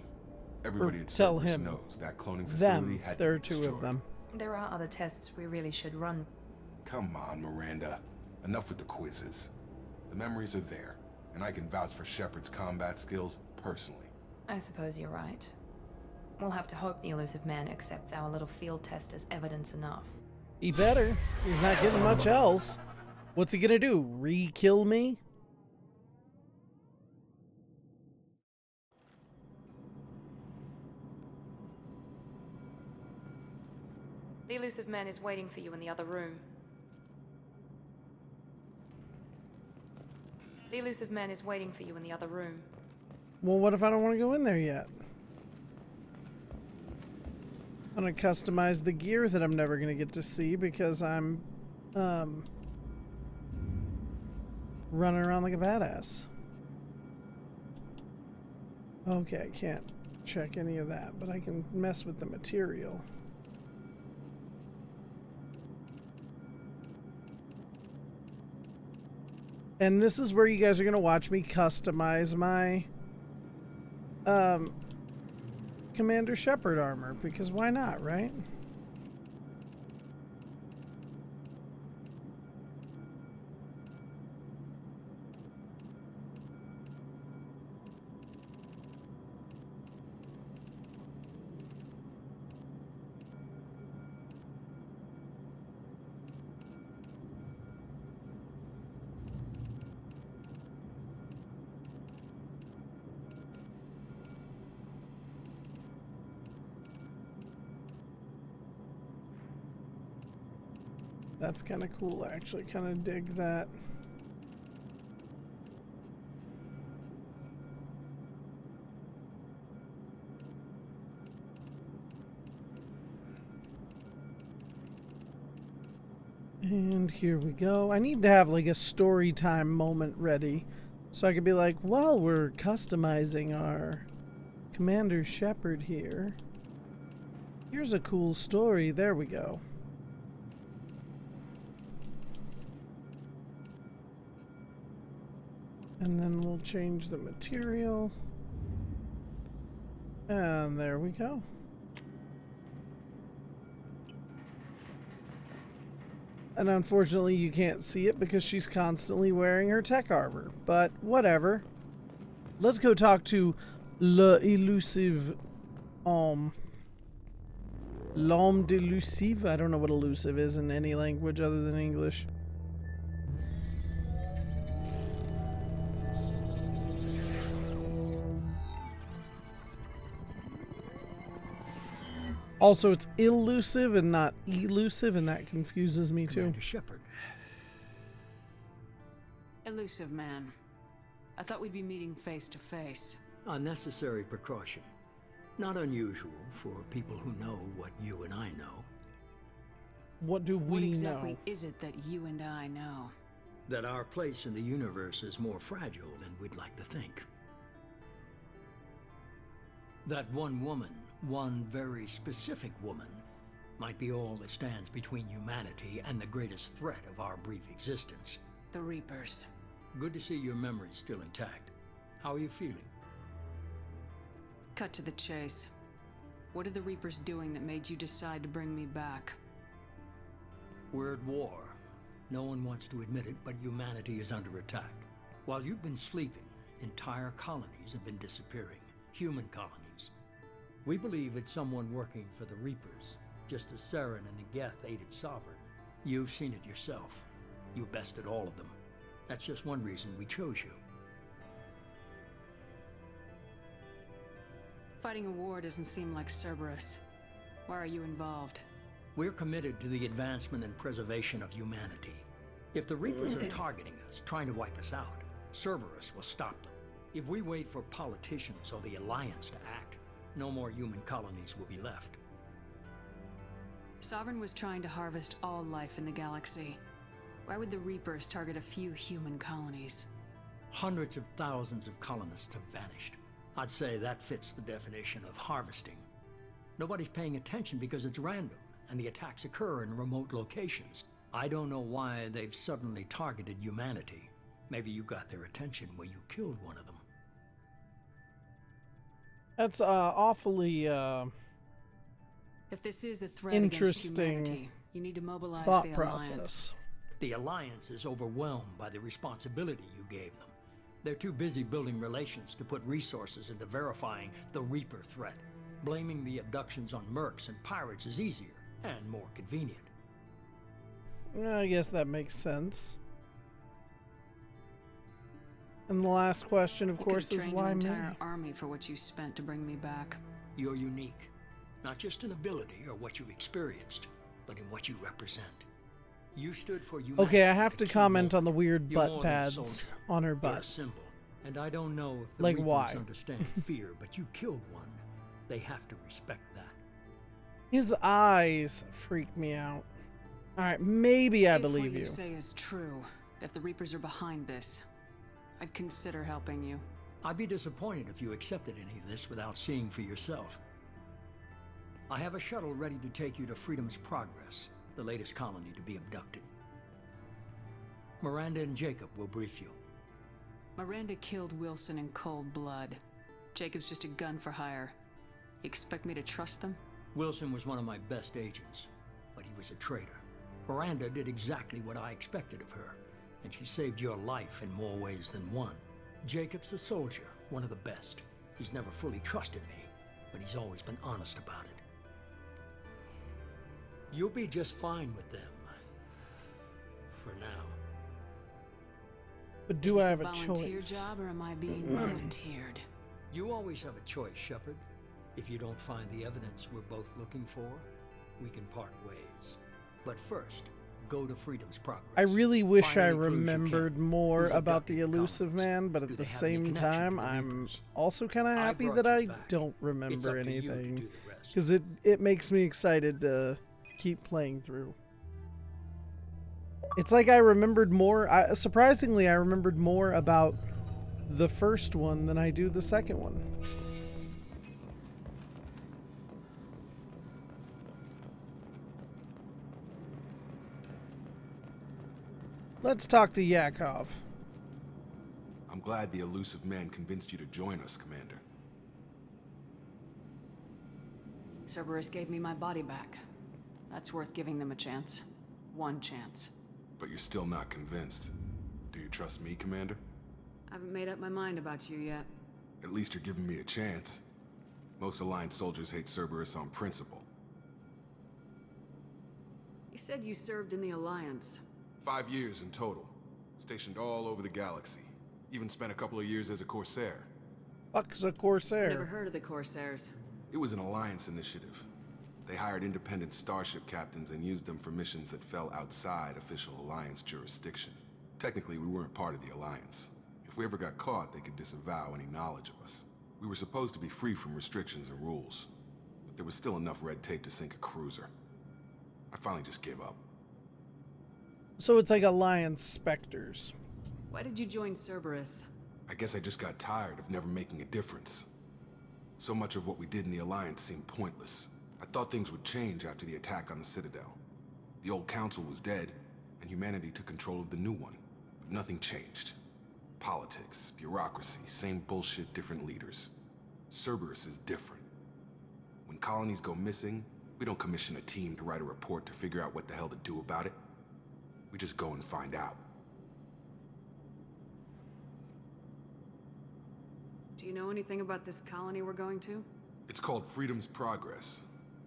Speaker 5: Everybody at
Speaker 1: tell
Speaker 5: Cerberus
Speaker 1: him.
Speaker 5: knows that cloning facility
Speaker 1: Them.
Speaker 5: had
Speaker 1: There
Speaker 5: to
Speaker 1: are
Speaker 5: be
Speaker 1: two
Speaker 5: destroyed.
Speaker 1: of them.
Speaker 2: There are other tests we really should run.
Speaker 5: Come on, Miranda. Enough with the quizzes. The memories are there, and I can vouch for Shepard's combat skills personally.
Speaker 2: I suppose you're right. We'll have to hope the elusive man accepts our little field test as evidence enough.
Speaker 1: He better. He's not getting much else. What's he gonna do? Re-kill me?
Speaker 2: The elusive man is waiting for you in the other room. The elusive man is waiting for you in the other room.
Speaker 1: Well, what if I don't want to go in there yet? I'm gonna customize the gear that I'm never gonna get to see because I'm running around like a badass. Okay, I can't check any of that, but I can mess with the material. And this is where you guys are gonna watch me customize my Commander Shepard armor, because why not, right? That's kind of cool. I actually kind of dig that. And here we go. I need to have like a story time moment ready so I could be like, well, we're customizing our Commander Shepard here. Here's a cool story. There we go. And then we'll change the material. And there we go. And unfortunately you can't see it because she's constantly wearing her tech armor. But whatever. Let's go talk to Le elusive L'homme delusive? I don't know what elusive is in any language other than English. Also, it's elusive and not elusive, and that confuses me too.
Speaker 3: Commander Shepard.
Speaker 12: Elusive man. I thought we'd be meeting face to face.
Speaker 3: Unnecessary precaution. Not unusual for people who know what you and I know.
Speaker 1: What do we
Speaker 12: What exactly
Speaker 1: know?
Speaker 12: is it that you and I know?
Speaker 3: That our place in the universe is more fragile than we'd like to think. That one woman, one very specific woman, might be all that stands between humanity and the greatest threat of our brief existence.
Speaker 12: The Reapers.
Speaker 3: Good to see your memory's still intact. How are you feeling?
Speaker 12: Cut to the chase. What are the Reapers doing that made you decide to bring me back?
Speaker 3: We're at war. No one wants to admit it, but humanity is under attack. While you've been sleeping, entire colonies have been disappearing. Human colonies. We believe it's someone working for the Reapers, just as Saren and the Geth aided Sovereign. You've seen it yourself. You bested all of them. That's just one reason we chose you.
Speaker 12: Fighting a war doesn't seem like Cerberus. Why are you involved?
Speaker 3: We're committed to the advancement and preservation of humanity. If the Reapers are targeting us, trying to wipe us out, Cerberus will stop them. If we wait for politicians or the Alliance to act, no more human colonies will be left.
Speaker 12: Sovereign was trying to harvest all life in the galaxy. Why would the Reapers target a few human colonies?
Speaker 3: Hundreds of thousands of colonists have vanished. I'd say that fits the definition of harvesting. Nobody's paying attention because it's random, and the attacks occur in remote locations. I don't know why they've suddenly targeted humanity. Maybe you got their attention when you killed one of them.
Speaker 1: That's awfully
Speaker 12: If this is a threat
Speaker 1: interesting
Speaker 12: against humanity, you need to mobilize
Speaker 1: thought
Speaker 12: the
Speaker 1: process.
Speaker 12: Alliance.
Speaker 3: The Alliance is overwhelmed by the responsibility you gave them. They're too busy building relations to put resources into verifying the Reaper threat. Blaming the abductions on mercs and pirates is easier and more convenient.
Speaker 1: I guess that makes sense. And the last question, of course, is why
Speaker 12: an
Speaker 1: me?
Speaker 12: entire army for what you spent to bring me back.
Speaker 3: You're unique, not just in ability or what you've experienced, but in what you represent. You stood for humanity.
Speaker 1: Okay, I have to
Speaker 3: at a key
Speaker 1: comment on the
Speaker 3: moment.
Speaker 1: weird
Speaker 3: You're
Speaker 1: butt
Speaker 3: more than a
Speaker 1: pads
Speaker 3: soldier.
Speaker 1: on her
Speaker 3: You're a
Speaker 1: butt.
Speaker 3: symbol, and I don't know if the
Speaker 1: Like,
Speaker 3: Reapers
Speaker 1: why?
Speaker 3: understand fear, but you killed one. They have to respect that.
Speaker 1: His eyes freak me out. Alright, maybe I believe
Speaker 12: If what
Speaker 1: you.
Speaker 12: you say is true, if the Reapers are behind this, I'd consider helping you.
Speaker 3: I'd be disappointed if you accepted any of this without seeing for yourself. I have a shuttle ready to take you to Freedom's Progress, the latest colony to be abducted. Miranda and Jacob will brief you.
Speaker 12: Miranda killed Wilson in cold blood. Jacob's just a gun for hire. You expect me to trust them?
Speaker 3: Wilson was one of my best agents, but he was a traitor. Miranda did exactly what I expected of her, and she saved your life in more ways than one. Jacob's a soldier, one of the best. He's never fully trusted me, but he's always been honest about it. You'll be just fine with them. For now.
Speaker 1: But do I have a
Speaker 12: Is this a volunteer
Speaker 1: choice?
Speaker 12: job or am I being volunteered?
Speaker 3: You always have a choice, Shepard. If you don't find the evidence we're both looking for, we can part ways. But first, go to Freedom's Progress.
Speaker 1: I really wish
Speaker 3: Find
Speaker 1: I
Speaker 3: any clues you
Speaker 1: remembered
Speaker 3: can.
Speaker 1: more
Speaker 3: Who's
Speaker 1: about the
Speaker 3: abducting
Speaker 1: elusive
Speaker 3: colonists?
Speaker 1: man, but
Speaker 3: Do
Speaker 1: at the
Speaker 3: they have any
Speaker 1: same
Speaker 3: connection to
Speaker 1: time,
Speaker 3: the
Speaker 1: I'm
Speaker 3: Reapers?
Speaker 1: also kind of
Speaker 3: I
Speaker 1: happy
Speaker 3: brought
Speaker 1: that
Speaker 3: you
Speaker 1: I
Speaker 3: back.
Speaker 1: don't
Speaker 3: It's
Speaker 1: remember
Speaker 3: up to you to
Speaker 1: anything.
Speaker 3: do the rest.
Speaker 1: Because it makes me excited to keep playing through. It's like I remembered more, surprisingly, I remembered more about the first one than I do the second one. Let's talk to Yakov.
Speaker 5: I'm glad the elusive man convinced you to join us, Commander.
Speaker 12: Cerberus gave me my body back. That's worth giving them a chance. One chance.
Speaker 5: But you're still not convinced. Do you trust me, Commander?
Speaker 12: I haven't made up my mind about you yet.
Speaker 5: At least you're giving me a chance. Most Alliance soldiers hate Cerberus on principle.
Speaker 12: You said you served in the Alliance.
Speaker 5: 5 years in total. Stationed all over the galaxy. Even spent a couple of years as a Corsair.
Speaker 1: Fuck's a Corsair?
Speaker 12: Never heard of the Corsairs.
Speaker 5: It was an Alliance initiative. They hired independent starship captains and used them for missions that fell outside official Alliance jurisdiction. Technically, we weren't part of the Alliance. If we ever got caught, they could disavow any knowledge of us. We were supposed to be free from restrictions and rules, but there was still enough red tape to sink a cruiser. I finally just gave up.
Speaker 1: So it's like Alliance Spectres.
Speaker 12: Why did you join Cerberus?
Speaker 5: I guess I just got tired of never making a difference. So much of what we did in the Alliance seemed pointless. I thought things would change after the attack on the Citadel. The old council was dead, and humanity took control of the new one. But nothing changed. Politics, bureaucracy, same bullshit, different leaders. Cerberus is different. When colonies go missing, we don't commission a team to write a report to figure out what the hell to do about it. We just go and find out.
Speaker 12: Do you know anything about this colony we're going to?
Speaker 5: It's called Freedom's Progress.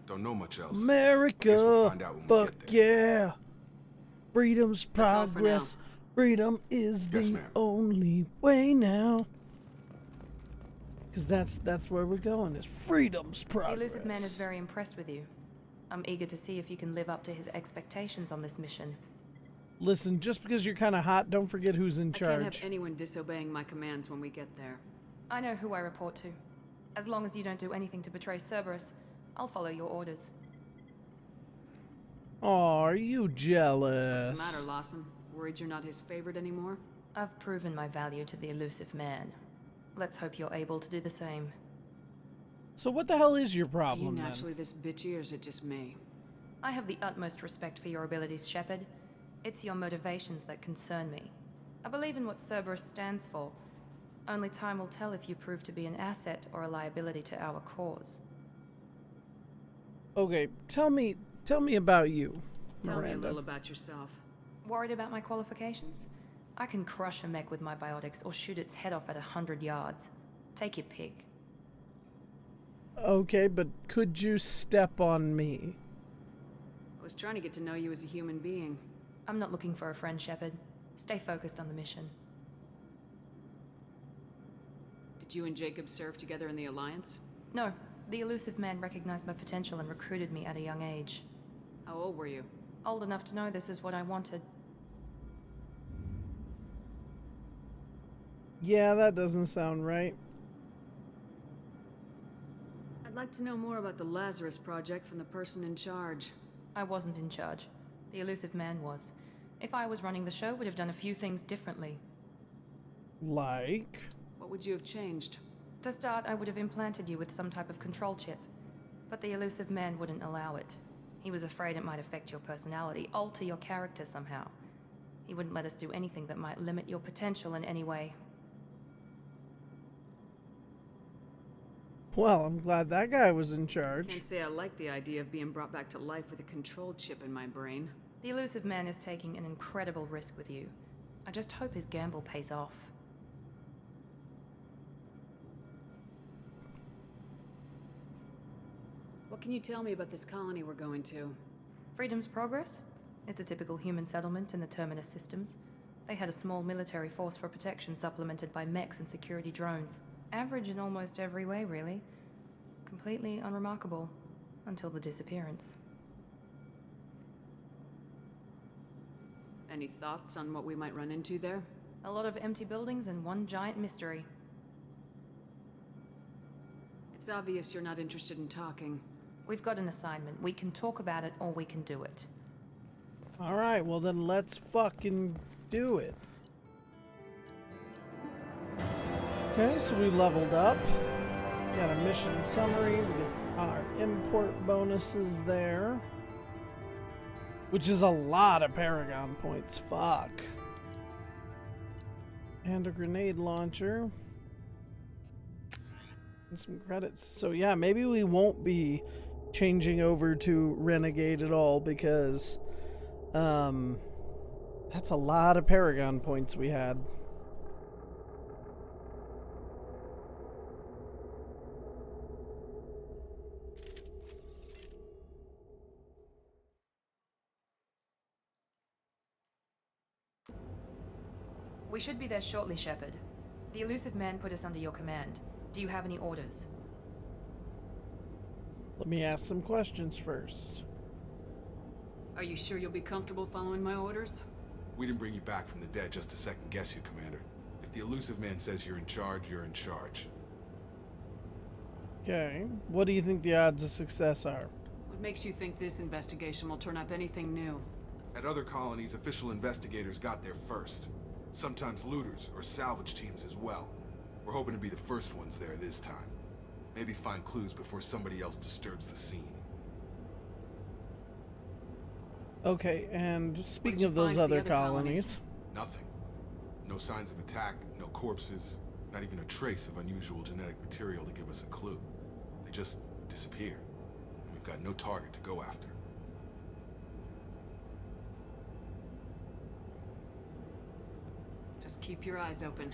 Speaker 5: Don't know much else.
Speaker 1: America!
Speaker 5: I guess we'll find out when we
Speaker 1: Fuck
Speaker 5: get there.
Speaker 1: yeah! Freedom's progress. Freedom is
Speaker 5: Yes,
Speaker 1: the
Speaker 5: ma'am.
Speaker 1: only way now. Because that's where we're going, is freedom's
Speaker 2: The
Speaker 1: progress.
Speaker 2: elusive man is very impressed with you. I'm eager to see if you can live up to his expectations on this mission.
Speaker 1: Listen, just because you're kind of hot, don't forget who's in
Speaker 12: I can't have
Speaker 1: charge.
Speaker 12: anyone disobeying my commands when we get there.
Speaker 2: I know who I report to. As long as you don't do anything to betray Cerberus, I'll follow your orders.
Speaker 1: Aw, are you
Speaker 12: What's
Speaker 1: jealous?
Speaker 12: the matter, Lawson? Worried you're not his favorite anymore?
Speaker 2: I've proven my value to the elusive man. Let's hope you're able to do the same.
Speaker 1: So what the hell is your
Speaker 12: Are you
Speaker 1: problem then?
Speaker 12: naturally this bitchy, or is it just me?
Speaker 2: I have the utmost respect for your abilities, Shepard. It's your motivations that concern me. I believe in what Cerberus stands for. Only time will tell if you prove to be an asset or a liability to our cause.
Speaker 1: Okay, tell me about you,
Speaker 12: Tell me a
Speaker 1: Miranda.
Speaker 12: little about yourself.
Speaker 2: Worried about my qualifications? I can crush a mech with my biotics or shoot its head off at 100 yards. Take your pick.
Speaker 1: Okay, but could you step on me?
Speaker 12: I was trying to get to know you as a human being.
Speaker 2: I'm not looking for a friend, Shepard. Stay focused on the mission.
Speaker 12: Did you and Jacob serve together in the Alliance?
Speaker 2: No, the elusive man recognized my potential and recruited me at a young age.
Speaker 12: How old were you?
Speaker 2: Old enough to know this is what I wanted.
Speaker 1: Yeah, that doesn't sound right.
Speaker 12: I'd like to know more about the Lazarus Project from the person in charge.
Speaker 2: I wasn't in charge. The elusive man was. If I was running the show, would have done a few things differently.
Speaker 1: Like?
Speaker 12: What would you have changed?
Speaker 2: To start, I would have implanted you with some type of control chip. But the elusive man wouldn't allow it. He was afraid it might affect your personality, alter your character somehow. He wouldn't let us do anything that might limit your potential in any way.
Speaker 1: Well, I'm glad that guy was in charge.
Speaker 12: Can't say I like the idea of being brought back to life with a control chip in my brain.
Speaker 2: The elusive man is taking an incredible risk with you. I just hope his gamble pays off.
Speaker 12: What can you tell me about this colony we're going to?
Speaker 2: Freedom's Progress? It's a typical human settlement in the Terminus systems. They had a small military force for protection supplemented by mechs and security drones. Average in almost every way, really. Completely unremarkable. Until the disappearance.
Speaker 12: Any thoughts on what we might run into there?
Speaker 2: A lot of empty buildings and one giant mystery.
Speaker 12: It's obvious you're not interested in talking.
Speaker 2: We've got an assignment. We can talk about it or we can do it.
Speaker 1: Alright, well then let's fucking do it. Okay, so we leveled up. Got a mission summary. We get our import bonuses there. Which is a lot of Paragon points. Fuck. And a grenade launcher. And some credits. So yeah, maybe we won't be changing over to Renegade at all because that's a lot of Paragon points we had.
Speaker 2: We should be there shortly, Shepard. The elusive man put us under your command. Do you have any orders?
Speaker 1: Let me ask some questions first.
Speaker 12: Are you sure you'll be comfortable following my orders?
Speaker 5: We didn't bring you back from the dead just to second guess you, Commander. If the elusive man says you're in charge, you're in charge.
Speaker 1: Okay. What do you think the odds of success are?
Speaker 12: What makes you think this investigation will turn up anything new?
Speaker 5: At other colonies, official investigators got there first. Sometimes looters or salvage teams as well. We're hoping to be the first ones there this time. Maybe find clues before somebody else disturbs the scene.
Speaker 1: Okay, and speaking of
Speaker 12: find
Speaker 1: those
Speaker 12: at the
Speaker 1: other
Speaker 12: other
Speaker 1: colonies.
Speaker 5: Nothing. No signs of attack, no corpses, not even a trace of unusual genetic material to give us a clue. They just disappear, and we've got no target to go after.
Speaker 12: Just keep your eyes open.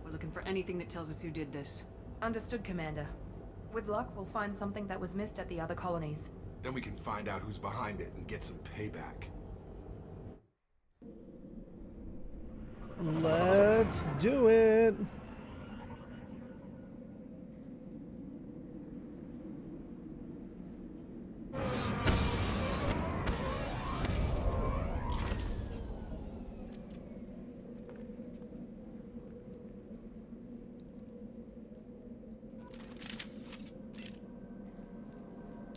Speaker 12: We're looking for anything that tells us who did this.
Speaker 2: Understood, Commander. With luck, we'll find something that was missed at the other colonies.
Speaker 5: Then we can find out who's behind it and get some payback.
Speaker 1: Let's do it.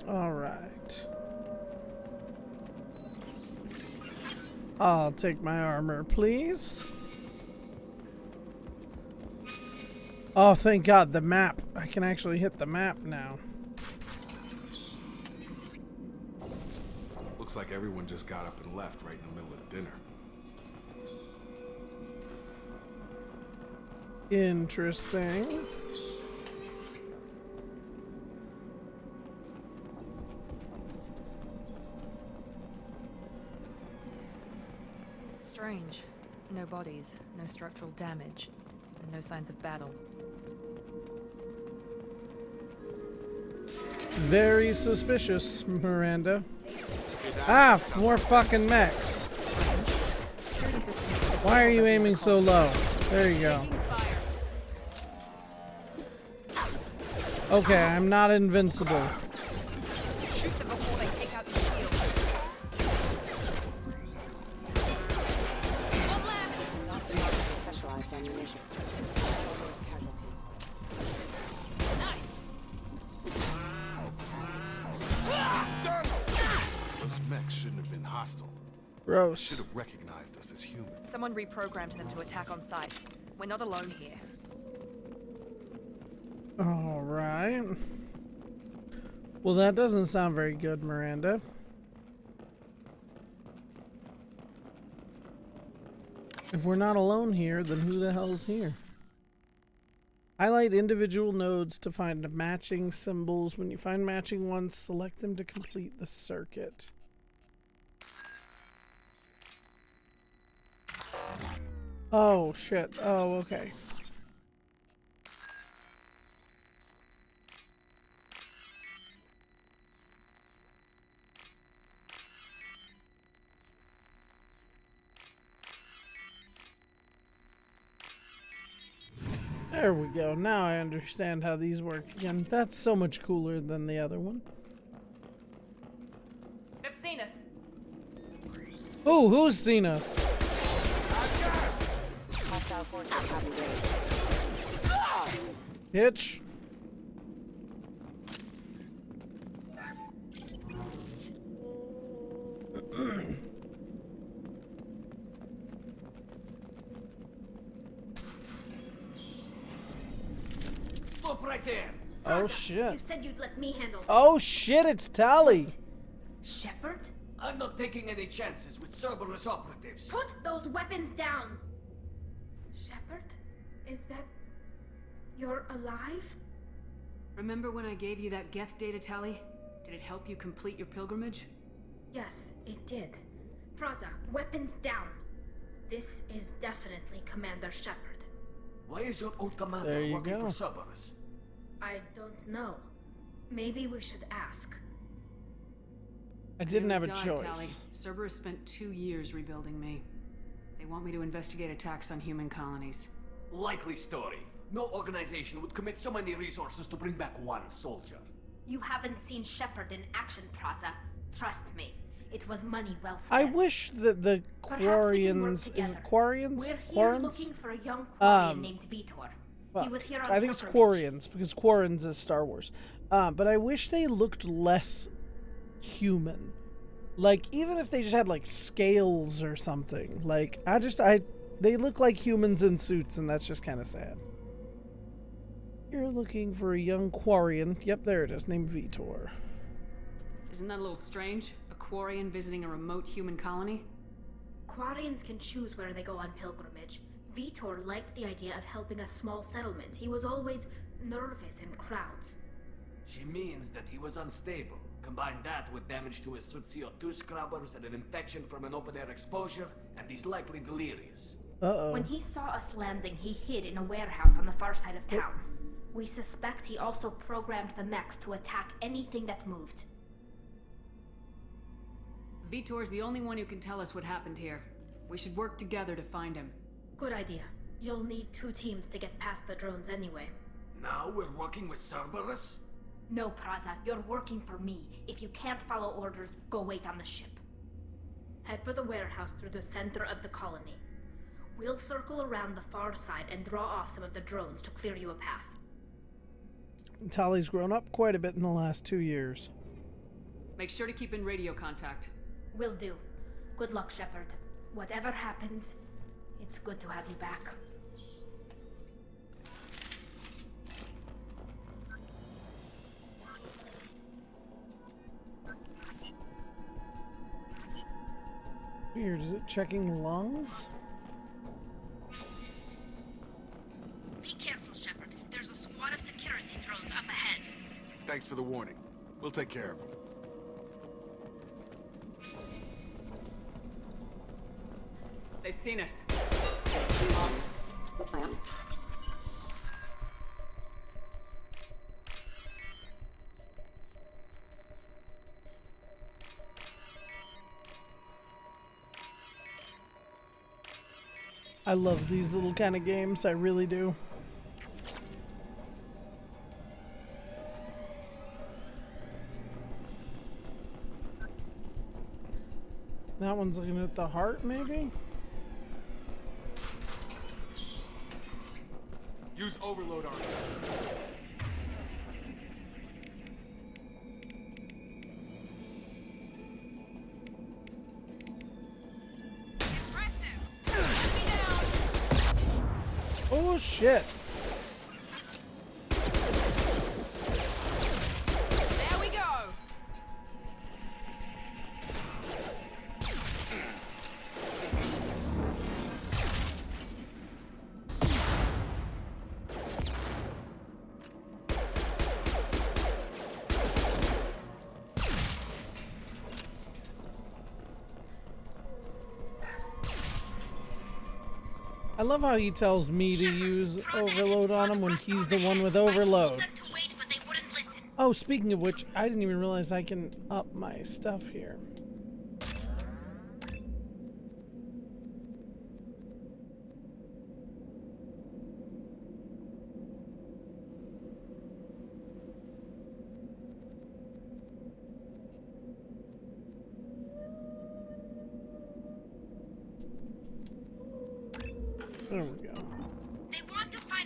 Speaker 1: All right. I'll take my armor, please. Oh, thank God, the map. I can actually hit the map now.
Speaker 5: Looks like everyone just got up and left right in the middle of dinner.
Speaker 1: Interesting.
Speaker 2: Strange. No bodies, no structural damage, and no signs of battle.
Speaker 1: Very suspicious, Miranda. Ah, more fucking mechs. Why are you aiming so low? There you go. Okay, I'm not invincible.
Speaker 2: Shoot them before they take out your shield. One left!
Speaker 6: Specialized ammunition.
Speaker 5: Those mechs shouldn't have been hostile.
Speaker 1: Gross.
Speaker 5: Should have recognized us as humans.
Speaker 2: Someone reprogrammed them to attack on sight. We're not alone here.
Speaker 1: All right. Well, that doesn't sound very good, Miranda. If we're not alone here, then who the hell's here? Highlight individual nodes to find matching symbols. When you find matching ones, select them to complete the circuit. Oh, shit. Oh, okay. There we go. Now I understand how these work again. That's so much cooler than the other one.
Speaker 2: They've seen us.
Speaker 1: Oh, who's seen us? Hitch.
Speaker 9: Stop right there!
Speaker 1: Oh shit.
Speaker 14: You said you'd let me handle this.
Speaker 1: Oh shit, it's Tally.
Speaker 14: Shepard?
Speaker 9: I'm not taking any chances with Cerberus operatives.
Speaker 14: Put those weapons down! Shepard? Is that... you're alive?
Speaker 12: Remember when I gave you that Geth data tally? Did it help you complete your pilgrimage?
Speaker 14: Yes, it did. Praza, weapons down. This is definitely Commander Shepard.
Speaker 9: Why is your old
Speaker 1: There
Speaker 9: commander
Speaker 1: you
Speaker 9: working
Speaker 1: go.
Speaker 9: for Cerberus?
Speaker 14: I don't know. Maybe we should ask.
Speaker 1: I didn't have a
Speaker 12: Died,
Speaker 1: choice.
Speaker 12: Tally. Cerberus spent 2 years rebuilding me. They want me to investigate attacks on human colonies.
Speaker 9: Likely story. No organization would commit so many resources to bring back one soldier.
Speaker 14: You haven't seen Shepard in action, Praza. Trust me, it was money well
Speaker 1: I
Speaker 14: spent.
Speaker 1: wish that the Quarians, is it Quarians?
Speaker 14: We're here
Speaker 1: Quarans?
Speaker 14: looking for a young Quarian named Vitor.
Speaker 1: Well,
Speaker 14: He was here on
Speaker 1: I think it's
Speaker 14: pilgrimage.
Speaker 1: Quarians because Quarans is Star Wars. But I wish they looked less human. Like, even if they just had like scales or something. Like, they look like humans in suits, and that's just kind of sad. You're looking for a young Quarian. Yep, there it is, named Vitor.
Speaker 12: Isn't that a little strange? A Quarian visiting a remote human colony?
Speaker 14: Quarians can choose where they go on pilgrimage. Vitor liked the idea of helping a small settlement. He was always nervous in crowds.
Speaker 9: She means that he was unstable. Combine that with damage to his suit CO2 scrubbers and an infection from an open-air exposure, and he's likely delirious.
Speaker 1: Uh-oh.
Speaker 14: When he saw us landing, he hid in a warehouse on the far side of town. We suspect he also programmed the mechs to attack anything that moved.
Speaker 12: Vitor's the only one who can tell us what happened here. We should work together to find him.
Speaker 14: Good idea. You'll need 2 teams to get past the drones anyway.
Speaker 9: Now we're working with Cerberus?
Speaker 14: No, Praza, you're working for me. If you can't follow orders, go wait on the ship. Head for the warehouse through the center of the colony. We'll circle around the far side and draw off some of the drones to clear you a path.
Speaker 1: Tali's grown up quite a bit in the last 2 years.
Speaker 12: Make sure to keep in radio contact.
Speaker 14: Will do. Good luck, Shepard. Whatever happens, it's good to have you back.
Speaker 1: Weird, is it checking lungs?
Speaker 14: Be careful, Shepard. There's a squad of security drones up ahead.
Speaker 5: Thanks for the warning. We'll take care of them.
Speaker 12: They've seen us.
Speaker 1: I love these little kind of games, I really do. That one's looking at the heart, maybe?
Speaker 5: Use overload armor.
Speaker 1: Oh shit!
Speaker 2: There we go.
Speaker 1: I love how he tells me to use overload on him when he's the one with overload. Oh, speaking of which, I didn't even realize I can up my stuff here. There we go.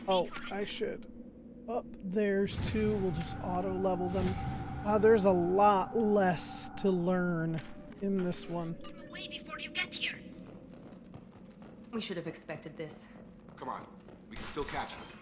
Speaker 1: Oh, I should. Up there's 2. We'll just auto level them. There's a lot less to learn in this one.
Speaker 14: Away before you get here.
Speaker 2: We should have expected this.
Speaker 5: Come on. We can still catch them.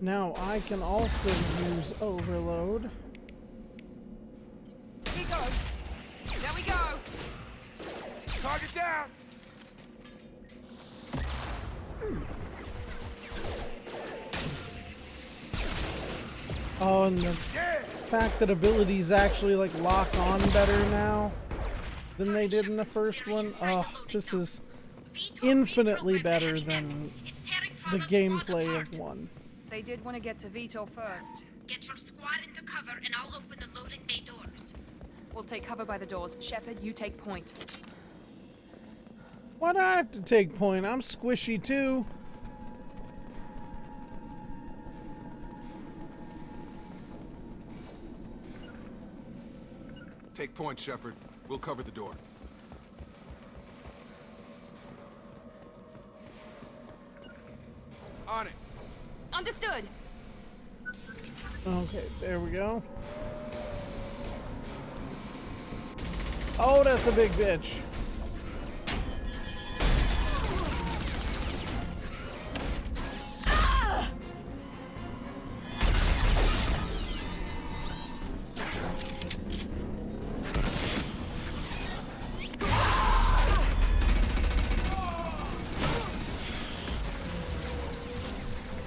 Speaker 1: Now I can also use overload.
Speaker 2: Here he goes. There we go.
Speaker 5: Target down!
Speaker 1: Oh, and the fact that abilities actually like lock on better now than they did in the first one. Oh, this is infinitely better than the gameplay of one.
Speaker 2: They did want to get to Vitor first.
Speaker 14: Get your squad into cover and I'll open the loading bay doors.
Speaker 2: We'll take cover by the doors. Shepard, you take point.
Speaker 1: Why do I have to take point? I'm squishy too.
Speaker 5: Take point, Shepard. We'll cover the door. On it.
Speaker 2: Understood.
Speaker 1: Okay, there we go. Oh, that's a big bitch.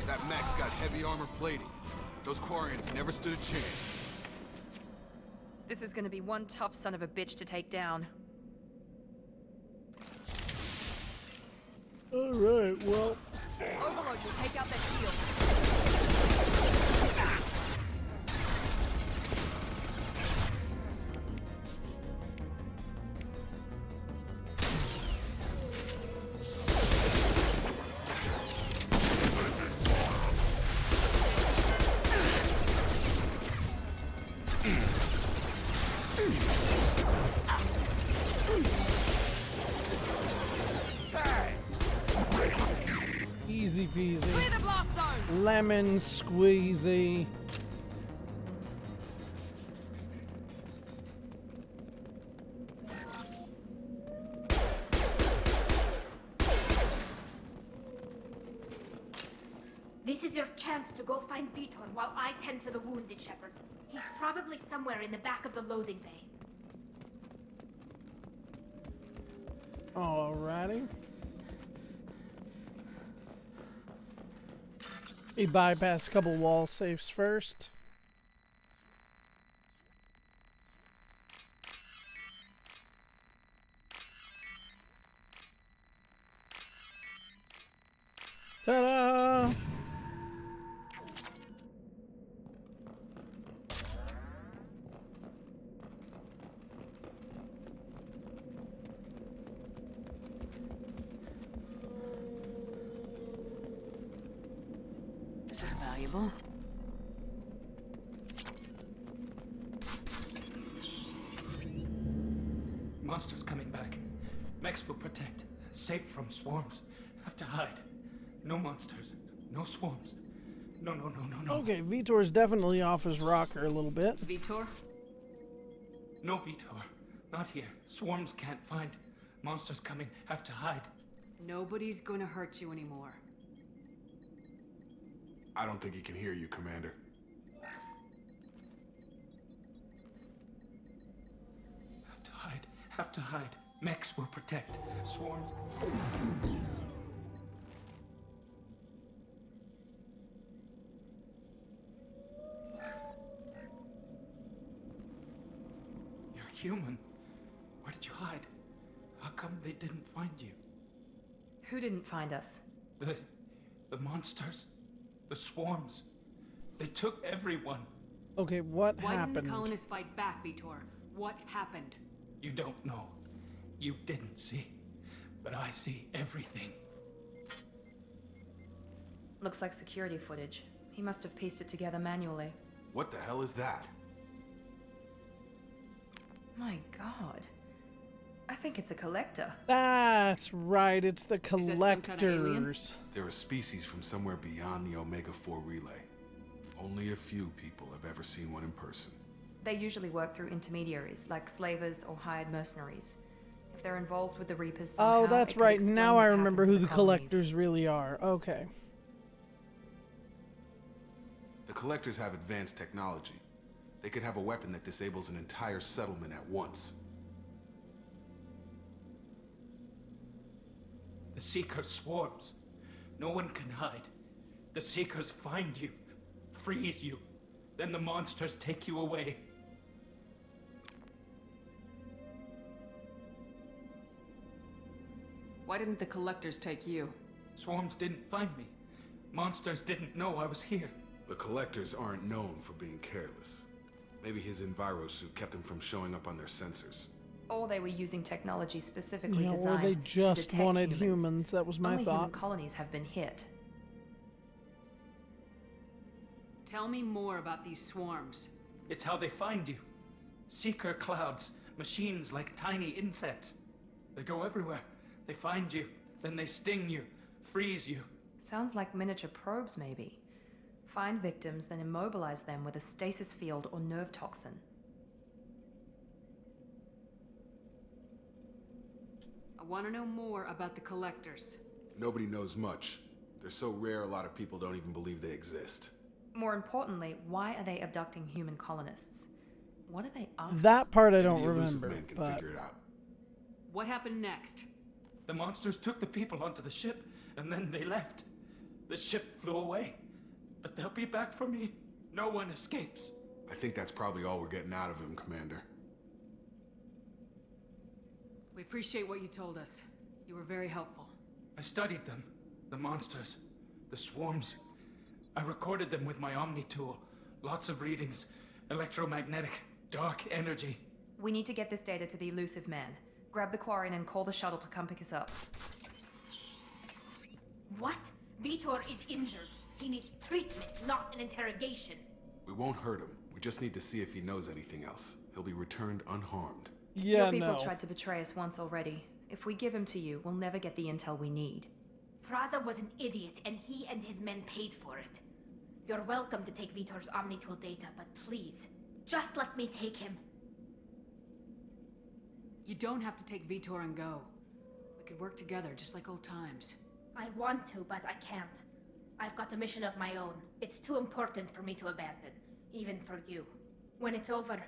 Speaker 5: That mech's got heavy armor plating. Those Quarians never stood a chance.
Speaker 2: This is gonna be one tough son of a bitch to take down.
Speaker 1: Alright, well.
Speaker 2: Overload will take out their shield.
Speaker 1: Easy peasy.
Speaker 2: Clear the blast zone.
Speaker 1: Lemon squeezy.
Speaker 14: This is your chance to go find Vitor while I tend to the wounded, Shepard. He's probably somewhere in the back of the loading bay.
Speaker 1: Alrighty. He bypassed a couple wall safes first. Ta-da!
Speaker 12: This is valuable.
Speaker 9: Monsters coming back. Mechs will protect. Safe from swarms. Have to hide. No monsters. No swarms. No.
Speaker 1: Okay, Vitor's definitely off his rocker a little bit.
Speaker 12: Vitor?
Speaker 9: No, Vitor. Not here. Swarms can't find. Monsters coming. Have to hide.
Speaker 12: Nobody's gonna hurt you anymore.
Speaker 5: I don't think he can hear you, Commander.
Speaker 9: Have to hide. Have to hide. Mechs will protect. Swarms. You're human. Where did you hide? How come they didn't find you?
Speaker 2: Who didn't find us?
Speaker 9: The monsters. The swarms. They took everyone.
Speaker 1: Okay, what
Speaker 12: Why
Speaker 1: happened?
Speaker 12: didn't the colonists fight back, Vitor? What happened?
Speaker 9: You don't know. You didn't see. But I see everything.
Speaker 2: Looks like security footage. He must have pieced it together manually.
Speaker 5: What the hell is that?
Speaker 2: My god. I think it's a collector.
Speaker 1: That's right, it's the
Speaker 2: that some kind of alien?
Speaker 1: collectors.
Speaker 5: They're a species from somewhere beyond the Omega-4 relay. Only a few people have ever seen one in person.
Speaker 2: They usually work through intermediaries, like slavers or hired mercenaries. If they're involved with the Reapers somehow,
Speaker 1: Oh, that's
Speaker 2: it could
Speaker 1: right.
Speaker 2: explain
Speaker 1: Now
Speaker 2: what
Speaker 1: I
Speaker 2: happened
Speaker 1: remember
Speaker 2: to
Speaker 1: who the
Speaker 2: colonies.
Speaker 1: collectors really are. Okay.
Speaker 5: The collectors have advanced technology. They could have a weapon that disables an entire settlement at once.
Speaker 9: The Seeker swarms. No one can hide. The Seekers find you, freeze you. Then the monsters take you away.
Speaker 12: Why didn't the collectors take you?
Speaker 9: Swarms didn't find me.
Speaker 7: Monsters didn't know I was here.
Speaker 5: The Collectors aren't known for being careless. Maybe his enviro suit kept him from showing up on their sensors.
Speaker 2: Or they were using technology specifically
Speaker 1: Yeah, or
Speaker 2: designed
Speaker 1: they
Speaker 2: to
Speaker 1: just
Speaker 2: detect
Speaker 1: wanted
Speaker 2: humans.
Speaker 1: humans. That was my
Speaker 2: Only
Speaker 1: thought.
Speaker 2: human colonies have been hit.
Speaker 12: Tell me more about these swarms.
Speaker 7: It's how they find you. Seeker clouds, machines like tiny insects. They go everywhere. They find you, then they sting you, freeze you.
Speaker 2: Sounds like miniature probes, maybe. Find victims, then immobilize them with a stasis field or nerve toxin.
Speaker 12: I want to know more about the Collectors.
Speaker 5: Nobody knows much. They're so rare a lot of people don't even believe they exist.
Speaker 2: More importantly, why are they abducting human colonists? What are they after?
Speaker 1: That part I don't
Speaker 5: Maybe Elusive
Speaker 1: remember.
Speaker 5: Man can
Speaker 1: But
Speaker 5: figure it out.
Speaker 12: What happened next?
Speaker 7: The monsters took the people onto the ship, and then they left. The ship flew away. But they'll be back for me. No one escapes.
Speaker 5: I think that's probably all we're getting out of him, Commander.
Speaker 12: We appreciate what you told us. You were very helpful.
Speaker 7: I studied them. The monsters. The swarms. I recorded them with my Omni tool. Lots of readings. Electromagnetic. Dark energy.
Speaker 2: We need to get this data to the Elusive Man. Grab the Quarian and call the shuttle to come pick us up.
Speaker 14: What? Vitor is injured. He needs treatment, not an interrogation.
Speaker 5: We won't hurt him. We just need to see if he knows anything else. He'll be returned unharmed.
Speaker 1: yeah,
Speaker 2: Your people
Speaker 1: no.
Speaker 2: tried to betray us once already. If we give him to you, we'll never get the intel we need.
Speaker 14: Praza was an idiot, and he and his men paid for it. You're welcome to take Vitor's Omnitool data, but please, just let me take him.
Speaker 12: You don't have to take Vitor and go. We could work together, just like old times.
Speaker 14: I want to, but I can't. I've got a mission of my own. It's too important for me to abandon, even for you. When it's over,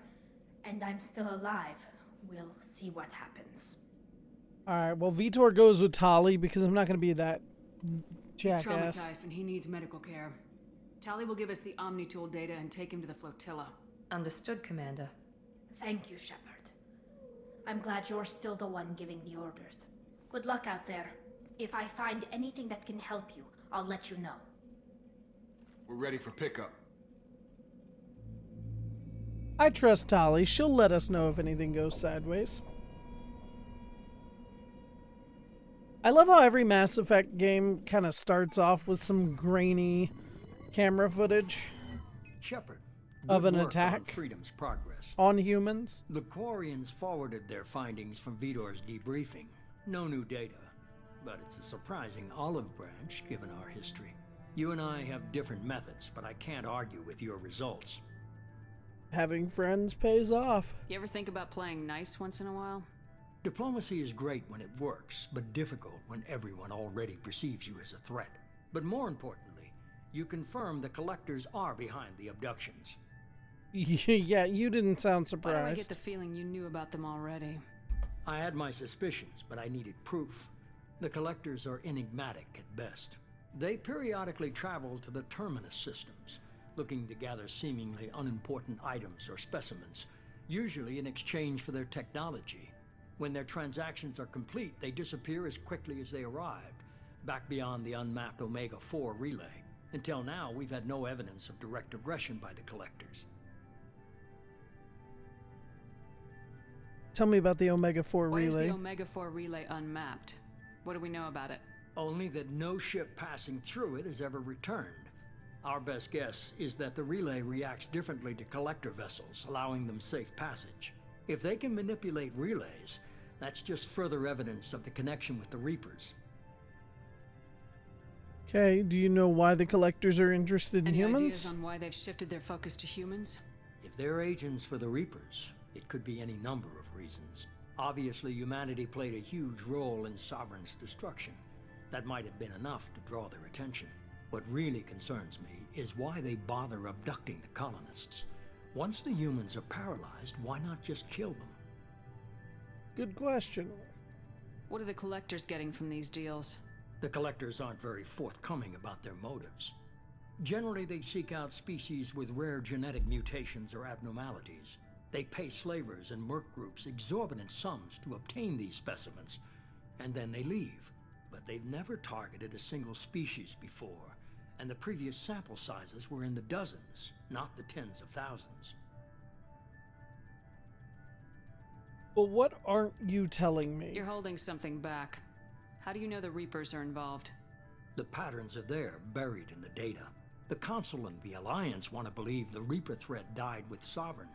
Speaker 14: and I'm still alive, we'll see what happens.
Speaker 1: Alright, well, Vitor goes with Tali because I'm not going to be that
Speaker 12: He's
Speaker 1: jackass.
Speaker 12: traumatized and he needs medical care. Tali will give us the Omnitool data and take him to the flotilla.
Speaker 2: Understood, Commander.
Speaker 14: Thank you, Shepard. I'm glad you're still the one giving the orders. Good luck out there. If I find anything that can help you, I'll let you know.
Speaker 5: We're ready for pickup.
Speaker 1: I trust Tali. She'll let us know if anything goes sideways. I love how every Mass Effect game kind of starts off with some grainy camera footage
Speaker 3: Shepard,
Speaker 1: of
Speaker 3: good
Speaker 1: an
Speaker 3: work
Speaker 1: attack
Speaker 3: on Freedom's progress.
Speaker 1: on humans.
Speaker 3: The Quarians forwarded their findings from Vitor's debriefing. No new data, but it's a surprising olive branch given our history. You and I have different methods, but I can't argue with your results.
Speaker 1: Having friends pays off.
Speaker 12: You ever think about playing nice once in a while?
Speaker 3: Diplomacy is great when it works, but difficult when everyone already perceives you as a threat. But more importantly, you confirm the Collectors are behind the abductions.
Speaker 1: Yeah, you didn't sound
Speaker 12: Why do I get
Speaker 1: surprised.
Speaker 12: the feeling you knew about them already?
Speaker 3: I had my suspicions, but I needed proof. The Collectors are enigmatic at best. They periodically travel to the Terminus systems, looking to gather seemingly unimportant items or specimens, usually in exchange for their technology. When their transactions are complete, they disappear as quickly as they arrived, back beyond the unmapped Omega-4 relay. Until now, we've had no evidence of direct aggression by the Collectors.
Speaker 1: Tell me about the Omega-4
Speaker 12: Why is
Speaker 1: relay.
Speaker 12: the Omega-4 relay unmapped? What do we know about it?
Speaker 3: Only that no ship passing through it has ever returned. Our best guess is that the relay reacts differently to Collector vessels, allowing them safe passage. If they can manipulate relays, that's just further evidence of the connection with the Reapers.
Speaker 1: Okay, do you know why the Collectors are interested in
Speaker 12: Any
Speaker 1: humans?
Speaker 12: ideas on why they've shifted their focus to humans?
Speaker 3: If they're agents for the Reapers, it could be any number of reasons. Obviously, humanity played a huge role in Sovereign's destruction. That might have been enough to draw their attention. What really concerns me is why they bother abducting the colonists. Once the humans are paralyzed, why not just kill them?
Speaker 1: Good question.
Speaker 12: What are the Collectors getting from these deals?
Speaker 3: The Collectors aren't very forthcoming about their motives. Generally, they seek out species with rare genetic mutations or abnormalities. They pay slavers and merc groups exorbitant sums to obtain these specimens, and then they leave. But they've never targeted a single species before, And the previous sample sizes were in the dozens, not the tens of thousands.
Speaker 1: Well, what aren't you telling me?
Speaker 12: You're holding something back. How do you know the Reapers are involved?
Speaker 3: The patterns are there, buried in the data. The Council and the Alliance want to believe the Reaper threat died with Sovereign.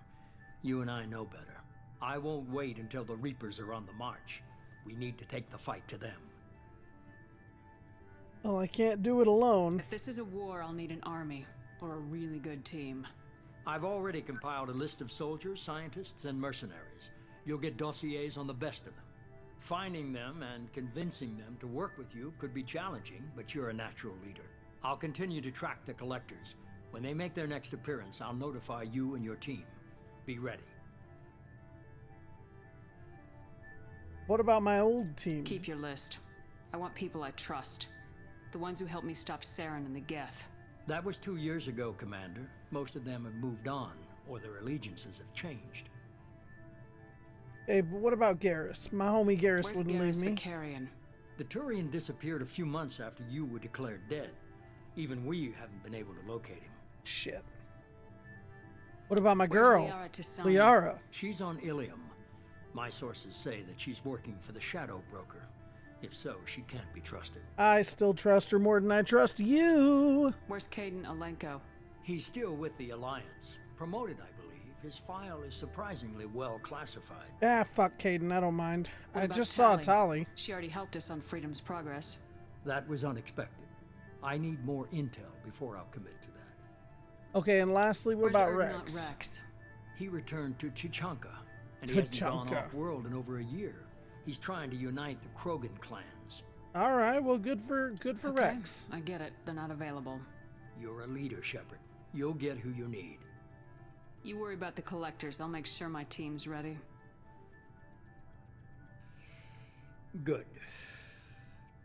Speaker 3: You and I know better. I won't wait until the Reapers are on the march. We need to take the fight to them.
Speaker 1: Well, I can't do it alone.
Speaker 12: If this is a war, I'll need an army, or a really good team.
Speaker 3: I've already compiled a list of soldiers, scientists, and mercenaries. You'll get dossiers on the best of them. Finding them and convincing them to work with you could be challenging, but you're a natural leader. I'll continue to track the collectors. When they make their next appearance, I'll notify you and your team. Be ready.
Speaker 1: What about my old team?
Speaker 12: Keep your list. I want people I trust. The ones who helped me stop Saren and the Geth.
Speaker 3: That was 2 years ago, Commander. Most of them have moved on, or their allegiances have changed.
Speaker 1: Hey, but what about Garrus? My homie Garrus
Speaker 12: Where's
Speaker 1: wouldn't
Speaker 12: Garrus
Speaker 1: leave me.
Speaker 12: the Carrion?
Speaker 3: The Turian disappeared a few months after you were declared dead. Even we haven't been able to locate him.
Speaker 1: Shit. What about my
Speaker 12: Where's
Speaker 1: girl?
Speaker 12: Liara Tisani?
Speaker 1: Liara.
Speaker 3: She's on Ilium. My sources say that she's working for the Shadow Broker. If so, she can't be trusted.
Speaker 1: I still trust her more than I trust you.
Speaker 12: Where's Caden Alenko?
Speaker 3: He's still with the Alliance. Promoted, I believe. His file is surprisingly well classified.
Speaker 1: Ah, fuck Caden, I don't mind.
Speaker 12: What
Speaker 1: I
Speaker 12: about
Speaker 1: just saw
Speaker 12: Tali?
Speaker 1: Tali.
Speaker 12: She already helped us on Freedom's Progress.
Speaker 3: That was unexpected. I need more intel before I'll commit to that.
Speaker 1: Okay, and lastly, what
Speaker 12: Where's
Speaker 1: about
Speaker 12: Ugnaught
Speaker 1: Rex?
Speaker 12: Rex?
Speaker 3: He returned to Tuchanka, and he hasn't gone
Speaker 1: Tuchanka.
Speaker 3: off-world in over a year. He's trying to unite the Krogan clans.
Speaker 1: All right, well, good for
Speaker 12: Okay,
Speaker 1: Rex.
Speaker 12: I get it. They're not available.
Speaker 3: You're a leader, Shepard. You'll get who you need.
Speaker 12: You worry about the collectors. I'll make sure my team's ready.
Speaker 3: Good.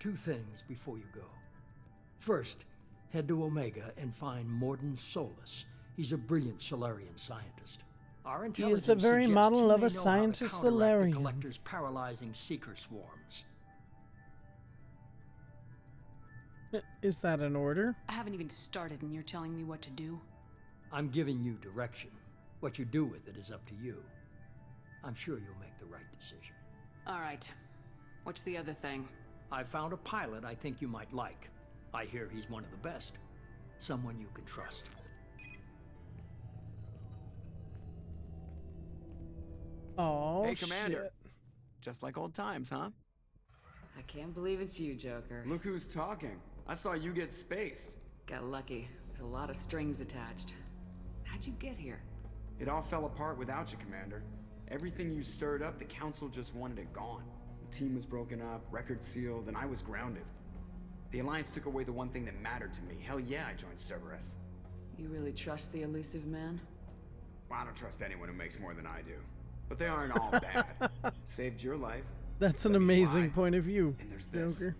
Speaker 3: 2 things before you go. First, head to Omega and find Morden Solus. He's a brilliant Solarian scientist. Our
Speaker 1: He
Speaker 3: intelligence
Speaker 1: is the very
Speaker 3: suggests
Speaker 1: model
Speaker 3: he
Speaker 1: of
Speaker 3: may
Speaker 1: a
Speaker 3: know how to
Speaker 1: scientist
Speaker 3: counteract
Speaker 1: Solarian.
Speaker 3: the Collector's paralyzing seeker swarms.
Speaker 1: Is that an order?
Speaker 12: I haven't even started and you're telling me what to do?
Speaker 3: I'm giving you direction. What you do with it is up to you. I'm sure you'll make the right decision.
Speaker 12: All right. What's the other thing?
Speaker 3: I found a pilot I think you might like. I hear he's one of the best. Someone you can trust.
Speaker 1: Oh,
Speaker 15: Hey, Commander.
Speaker 1: shit.
Speaker 15: Just like old times, huh?
Speaker 12: I can't believe it's you, Joker.
Speaker 15: Look who's talking. I saw you get spaced.
Speaker 12: Got lucky, with a lot of strings attached. How'd you get here?
Speaker 15: It all fell apart without you, Commander. Everything you stirred up, the Council just wanted it gone. The team was broken up, record sealed, and I was grounded. The Alliance took away the one thing that mattered to me. Hell yeah, I joined Cerberus.
Speaker 12: You really trust the elusive man?
Speaker 15: Well, I don't trust anyone who makes more than I do. But they aren't all bad. Saved your life.
Speaker 1: That's an
Speaker 15: let me
Speaker 1: amazing
Speaker 15: fly.
Speaker 1: point of view,
Speaker 15: And there's this.
Speaker 1: Joker.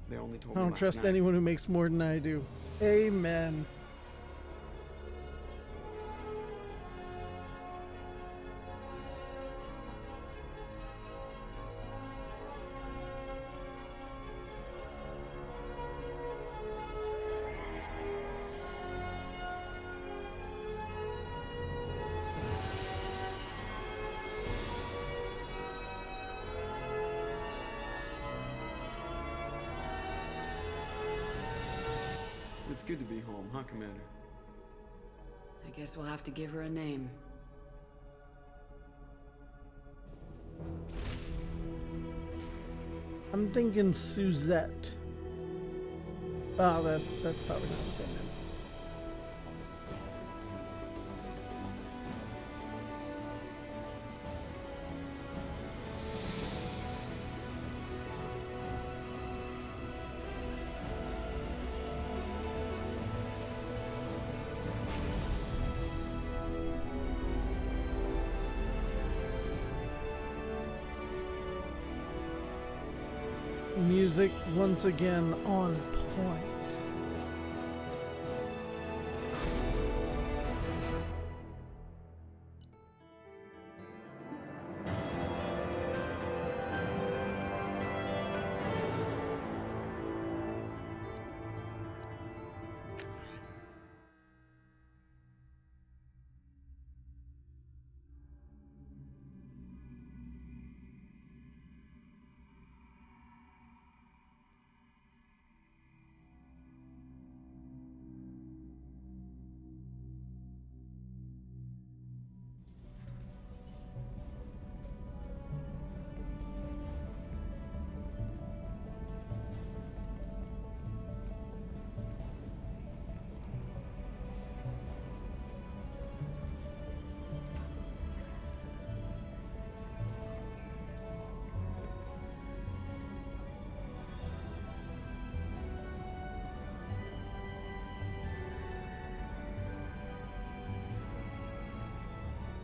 Speaker 15: They only told
Speaker 1: I
Speaker 15: me
Speaker 1: don't
Speaker 15: last
Speaker 1: trust
Speaker 15: night.
Speaker 1: anyone who makes more than I do. Amen.
Speaker 15: It's good to be home, huh, Commander?
Speaker 12: I guess we'll have to give her a name.
Speaker 1: I'm thinking Suzette. Oh, that's probably not the thing then. Music once again on point.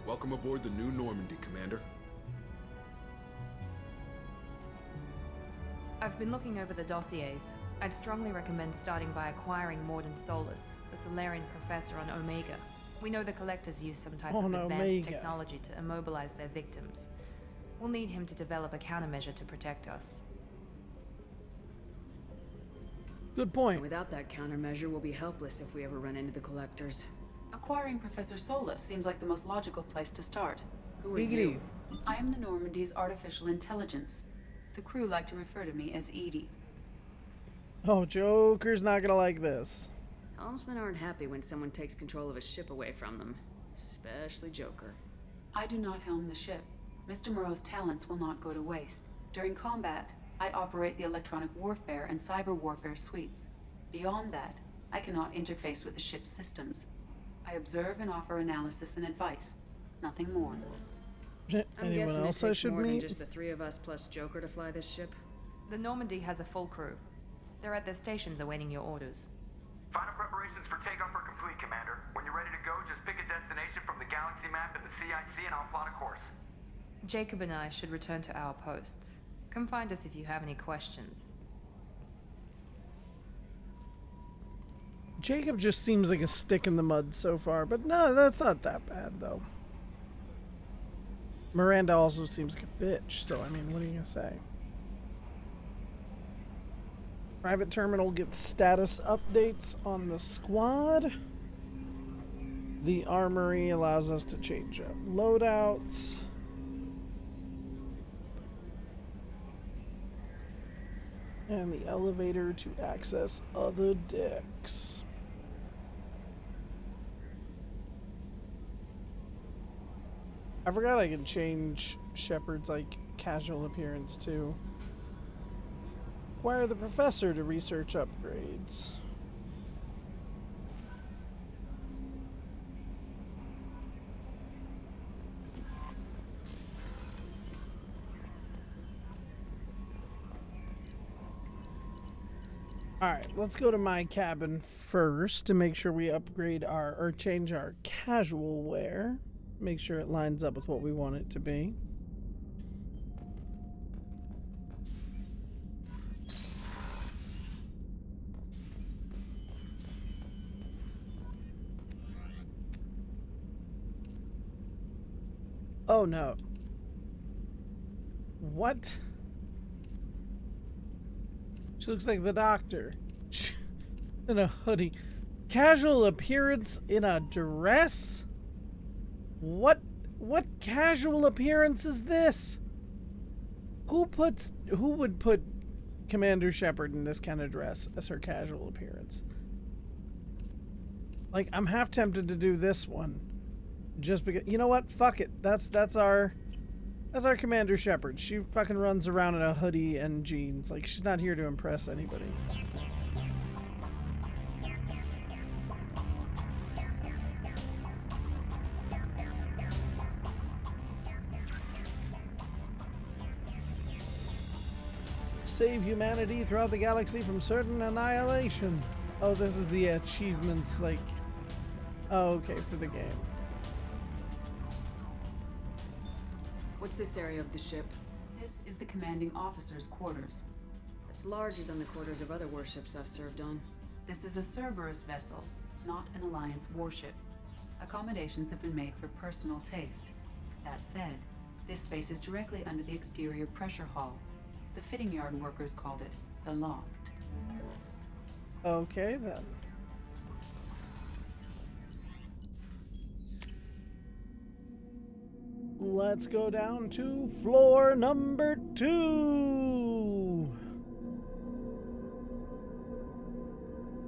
Speaker 5: Welcome aboard the new Normandy, Commander.
Speaker 2: I've been looking over the dossiers. I'd strongly recommend starting by acquiring Morden Solus, the Solarian professor on Omega. We know the Collectors use some type of advanced
Speaker 1: Omega
Speaker 2: technology to immobilize their victims. We'll need him to develop a countermeasure to protect us.
Speaker 1: Good point.
Speaker 12: Without that countermeasure, we'll be helpless if we ever run into the Collectors. Acquiring Professor Solus seems like the most logical place to start. Who are you? I am the Normandy's artificial intelligence. The crew like to refer to me as Edie.
Speaker 1: Oh, Joker's not gonna like this.
Speaker 12: Helmsmen aren't happy when someone takes control of a ship away from them. Especially Joker. I do not helm the ship. Mr. Moreau's talents will not go to waste. During combat, I operate the electronic warfare and cyber warfare suites. Beyond that, I cannot interface with the ship's systems. I observe and offer analysis and advice. Nothing more.
Speaker 1: Anyone else I should
Speaker 12: more
Speaker 1: meet?
Speaker 12: than just the three of us plus Joker to fly this ship?
Speaker 2: The Normandy has a full crew. They're at their stations awaiting your orders.
Speaker 16: Final preparations for takeoff are complete, Commander. When you're ready to go, just pick a destination from the galaxy map in the CIC and I'll plot a course.
Speaker 2: Jacob and I should return to our posts. Come find us if you have any questions.
Speaker 1: Jacob just seems like a stick in the mud so far, but no, that's not that bad, though. Miranda also seems like a bitch, so I mean, what are you gonna say? Private Terminal gets status updates on the squad. The Armory allows us to change up loadouts. And the elevator to access other decks. I forgot I could change Shepard's like casual appearance too. Acquire the professor to research upgrades. Alright, let's go to my cabin first to make sure we upgrade our, or change our casual wear. Make sure it lines up with what we want it to be. Oh no. What? She looks like the doctor. In a hoodie. Casual appearance in a dress? What casual appearance is this? Who would put Commander Shepard in this kind of dress as her casual appearance? Like, I'm half tempted to do this one. Just because, you know what? Fuck it. That's our Commander Shepard. She fucking runs around in a hoodie and jeans. Like, she's not here to impress anybody. Save humanity throughout the galaxy from certain annihilation. Oh, this is the achievements, like... Oh, okay, for the game.
Speaker 12: What's this area of the ship? This is the commanding officer's quarters. It's larger than the quarters of other warships I've served on. This is a Cerberus vessel, not an Alliance warship. Accommodations have been made for personal taste. That said, this space is directly under the exterior pressure hull. The fitting yard workers called it the loft.
Speaker 1: Okay, then. Let's go down to floor number 2.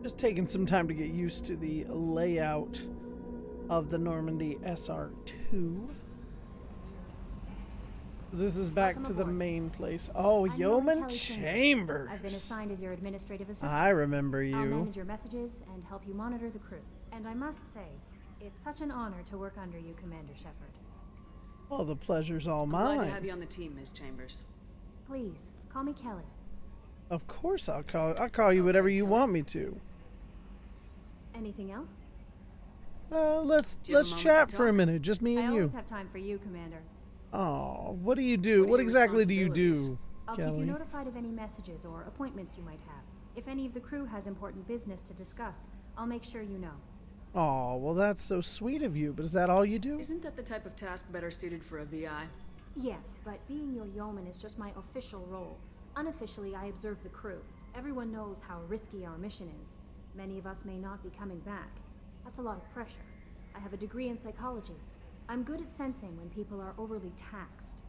Speaker 1: Just taking some time to get used to the layout of the Normandy SR2. This is back
Speaker 11: Welcome
Speaker 1: to
Speaker 11: aboard.
Speaker 1: the main place. Oh,
Speaker 11: I'm
Speaker 1: Yeoman
Speaker 11: Kelly Chambers.
Speaker 1: Chambers.
Speaker 11: I've been assigned as your administrative assistant.
Speaker 1: I remember
Speaker 11: I'll
Speaker 1: you.
Speaker 11: manage your messages and help you monitor the crew. And I must say, it's such an honor to work under you, Commander Shepard.
Speaker 1: Well, the pleasure's all
Speaker 12: I'm
Speaker 1: mine.
Speaker 12: glad to have you on the team, Ms. Chambers.
Speaker 11: Please, call me Kelly.
Speaker 1: Of course I'll call you whatever you want me to.
Speaker 11: Anything else?
Speaker 1: Let's
Speaker 12: Do you have a moment
Speaker 1: chat
Speaker 12: to
Speaker 1: for a
Speaker 12: talk?
Speaker 1: minute, just me
Speaker 11: I
Speaker 1: and you.
Speaker 11: always have time for you, Commander.
Speaker 1: Oh, what do you do?
Speaker 12: What are
Speaker 1: What
Speaker 12: your
Speaker 1: exactly do you
Speaker 12: responsibilities?
Speaker 1: do,
Speaker 11: I'll keep
Speaker 1: Kelly?
Speaker 11: you notified of any messages or appointments you might have. If any of the crew has important business to discuss, I'll make sure you know.
Speaker 1: Oh, well, that's so sweet of you, but is that all you do?
Speaker 12: Isn't that the type of task better suited for a VI?
Speaker 11: Yes, but being your yeoman is just my official role. Unofficially, I observe the crew. Everyone knows how risky our mission is. Many of us may not be coming back. That's a lot of pressure. I have a degree in psychology. I'm good at sensing when people are overly taxed.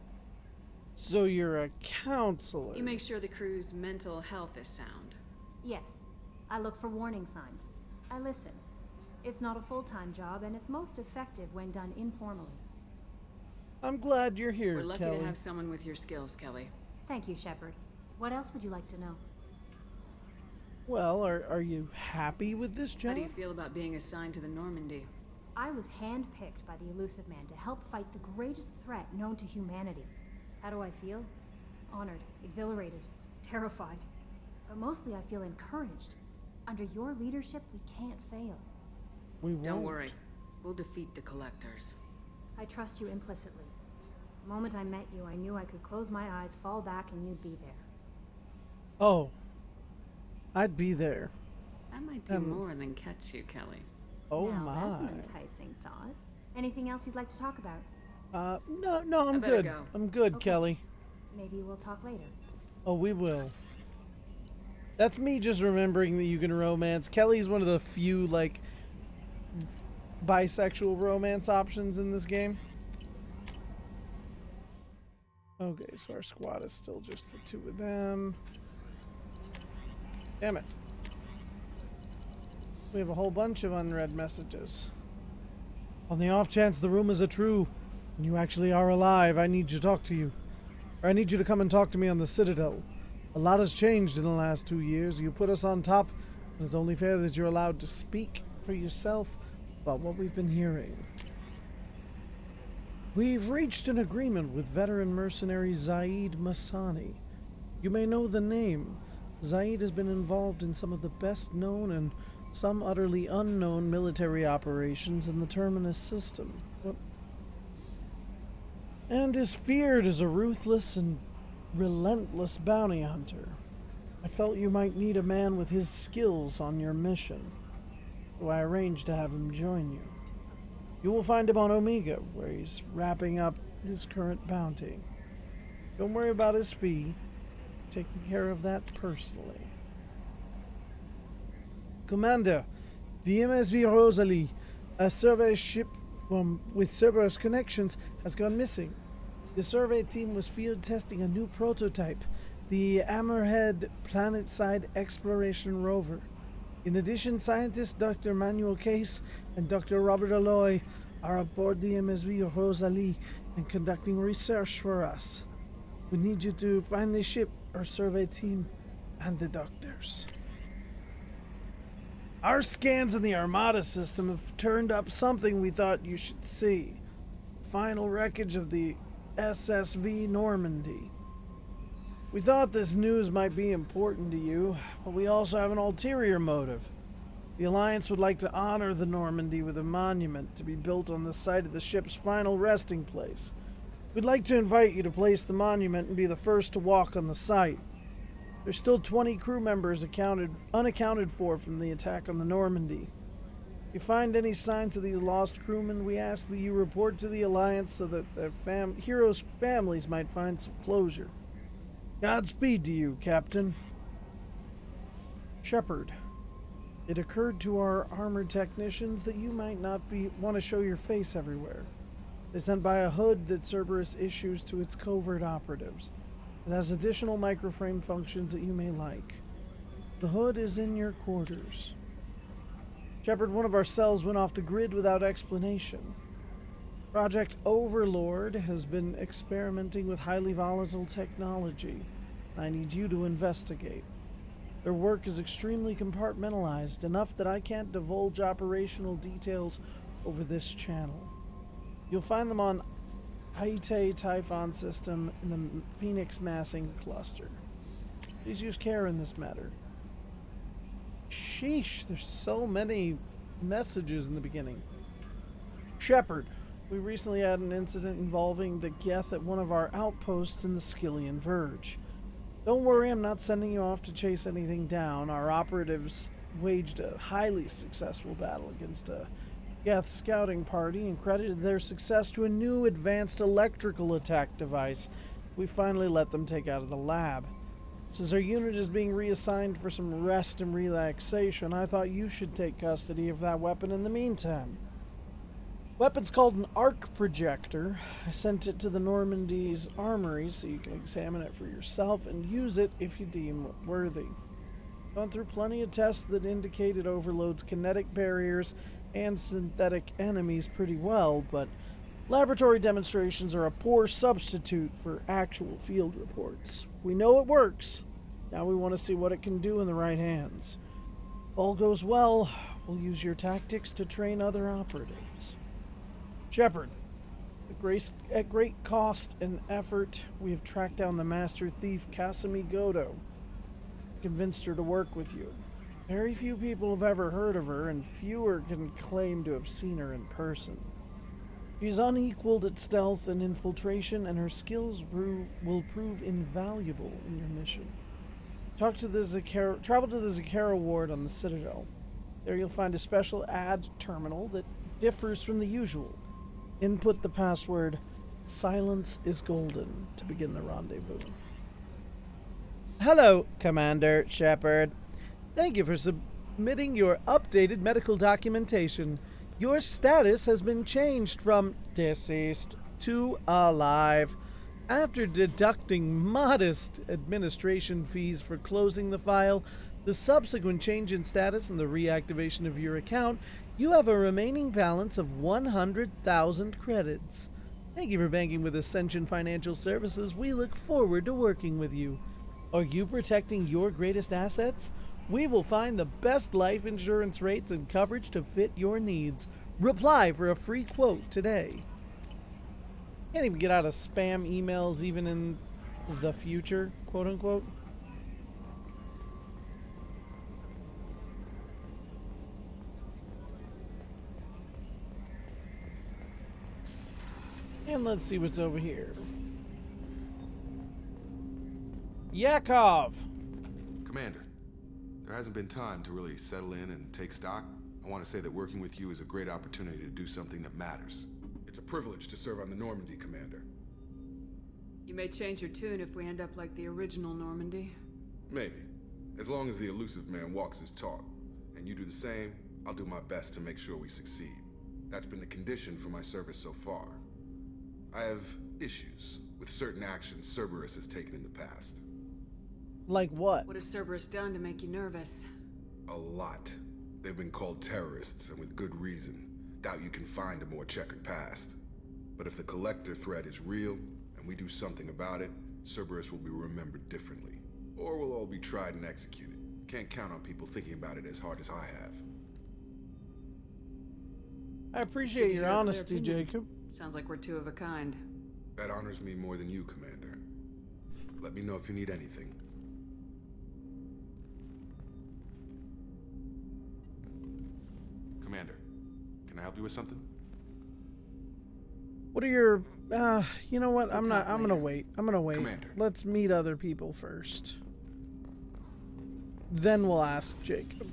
Speaker 1: So you're a counselor.
Speaker 12: You make sure the crew's mental health is sound.
Speaker 11: Yes, I look for warning signs. I listen. It's not a full-time job, and it's most effective when done informally.
Speaker 1: I'm glad you're here,
Speaker 12: We're lucky
Speaker 1: Kelly.
Speaker 12: to have someone with your skills, Kelly.
Speaker 11: Thank you, Shepard. What else would you like to know?
Speaker 1: Well, are you happy with this
Speaker 12: How
Speaker 1: job?
Speaker 12: do you feel about being assigned to the Normandy?
Speaker 11: I was handpicked by the Elusive Man to help fight the greatest threat known to humanity. How do I feel? Honored, exhilarated, terrified. But mostly I feel encouraged. Under your leadership, we can't fail.
Speaker 1: We won't.
Speaker 12: Don't worry. We'll defeat the Collectors.
Speaker 11: I trust you implicitly. The moment I met you, I knew I could close my eyes, fall back, and you'd be there.
Speaker 1: Oh, I'd be there.
Speaker 12: I might do more than catch you, Kelly.
Speaker 1: Oh
Speaker 11: now,
Speaker 1: my.
Speaker 11: that's an enticing thought. Anything else you'd like to talk about?
Speaker 1: No, I'm
Speaker 12: better
Speaker 1: good.
Speaker 12: go.
Speaker 1: I'm good,
Speaker 11: Okay.
Speaker 1: Kelly.
Speaker 11: Maybe we'll talk later.
Speaker 1: Oh, we will. That's me just remembering that you can romance. Kelly's one of the few, like, bisexual romance options in this game. Okay, so our squad is still just the two of them. Damn it. We have a whole bunch of unread messages. On the off chance the rumors are true, and you actually are alive, I need to talk to you. Or I need you to come and talk to me on the Citadel. A lot has changed in the last 2 years. You put us on top, and it's only fair that you're allowed to speak for yourself about what we've been hearing. We've reached an agreement with veteran mercenary Zaid Masani. You may know the name. Zaid has been involved in some of the best known and some utterly unknown military operations in the Terminus system. And is feared as a ruthless and relentless bounty hunter. I felt you might need a man with his skills on your mission, so I arranged to have him join you. You will find him on Omega, where he's wrapping up his current bounty. Don't worry about his fee. I'm taking care of that personally. Commander, the MSV Rosalie, a survey ship with Cerberus connections, has gone missing. The survey team was field testing a new prototype, the Hammerhead Planet-Side Exploration Rover. In addition, scientists Dr. Manuel Case and Dr. Robert Alloy are aboard the MSV Rosalie and conducting research for us. We need you to find the ship, our survey team, and the doctors. Our scans in the Armada system have turned up something we thought you should see. Final wreckage of the SSV Normandy. We thought this news might be important to you, but we also have an ulterior motive. The Alliance would like to honor the Normandy with a monument to be built on the site of the ship's final resting place. We'd like to invite you to place the monument and be the first to walk on the site. There's still 20 crew members unaccounted for from the attack on the Normandy. If you find any signs of these lost crewmen, we ask that you report to the Alliance so that their heroes' families might find some closure. Godspeed to you, Captain. Shepard, it occurred to our armored technicians that you might not want to show your face everywhere. They sent by a hood that Cerberus issues to its covert operatives. It has additional microframe functions that you may like. The hood is in your quarters. Shepard, one of our cells went off the grid without explanation. Project Overlord has been experimenting with highly volatile technology. I need you to investigate. Their work is extremely compartmentalized, enough that I can't divulge operational details over this channel. You'll find them on Haite Typhon system in the Phoenix Massing cluster. Please use care in this matter. Sheesh, there's so many messages in the beginning. Shepard, we recently had an incident involving the Geth at one of our outposts in the Skillian Verge. Don't worry, I'm not sending you off to chase anything down. Our operatives waged a highly successful battle against a Geth scouting party and credited their success to a new advanced electrical attack device we finally let them take out of the lab. Since our unit is being reassigned for some rest and relaxation, I thought you should take custody of that weapon in the meantime. Weapon's called an arc projector. I sent it to the Normandy's armory so you can examine it for yourself and use it if you deem it worthy. Gone through plenty of tests that indicate it overloads kinetic barriers and synthetic enemies pretty well, but laboratory demonstrations are a poor substitute for actual field reports. We know it works. Now we want to see what it can do in the right hands. If all goes well, we'll use your tactics to train other operatives. Shepard, at great cost and effort, we have tracked down the master thief Kasumi Goto. Convinced her to work with you. Very few people have ever heard of her, and fewer can claim to have seen her in person. She's unequaled at stealth and infiltration, and her skills will prove invaluable in your mission. Travel to the Zakara ward on the Citadel. There you'll find a special ad terminal that differs from the usual. Input the password "Silence is Golden" to begin the rendezvous. Hello, Commander Shepard. Thank you for submitting your updated medical documentation. Your status has been changed from deceased to alive. After deducting modest administration fees for closing the file, the subsequent change in status, and the reactivation of your account, you have a remaining balance of 100,000 credits. Thank you for banking with Ascension Financial Services. We look forward to working with you. Are you protecting your greatest assets? We will find the best life insurance rates and coverage to fit your needs. Reply for a free quote today. Can't even get out of spam emails even in the future, quote unquote. And let's see what's over here. Yakov!
Speaker 5: Commander, there hasn't been time to really settle in and take stock. I want to say that working with you is a great opportunity to do something that matters. It's a privilege to serve on the Normandy, Commander.
Speaker 12: You may change your tune if we end up like the original Normandy.
Speaker 5: Maybe. As long as the elusive man walks his talk, and you do the same, I'll do my best to make sure we succeed. That's been the condition for my service so far. I have issues with certain actions Cerberus has taken in the past.
Speaker 1: Like what?
Speaker 12: What has Cerberus done to make you nervous?
Speaker 5: A lot. They've been called terrorists, and with good reason. Doubt you can find a more checkered past. But if the Collector threat is real, and we do something about it, Cerberus will be remembered differently. Or we'll all be tried and executed. Can't count on people thinking about it as hard as I have.
Speaker 1: I appreciate your honesty, Jacob.
Speaker 12: Sounds like we're two of a kind.
Speaker 5: That honors me more than you, Commander. Let me know if you need anything. Commander, can I help you with something?
Speaker 1: What are your you know what? I'm gonna wait.
Speaker 5: Commander.
Speaker 1: Let's meet other people first. Then we'll ask Jacob.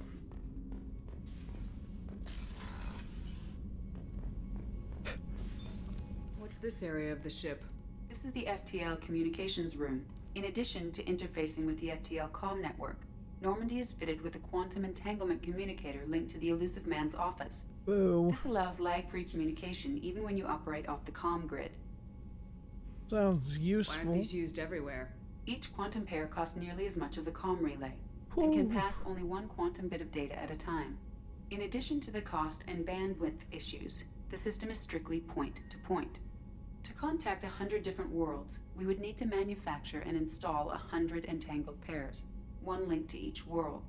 Speaker 12: What's this area of the ship?
Speaker 6: This is the FTL communications room. In addition to interfacing with the FTL comm network, Normandy is fitted with a quantum entanglement communicator linked to the elusive man's office.
Speaker 1: Boo.
Speaker 6: This allows lag-free communication even when you operate off the comm grid.
Speaker 1: Sounds useful.
Speaker 12: Why aren't these used everywhere?
Speaker 6: Each quantum pair costs nearly as much as a comm relay, and can pass only one quantum bit of data at a time. In addition to the cost and bandwidth issues, the system is strictly point-to-point. To contact 100 different worlds, we would need to manufacture and install 100 entangled pairs, one link to each world.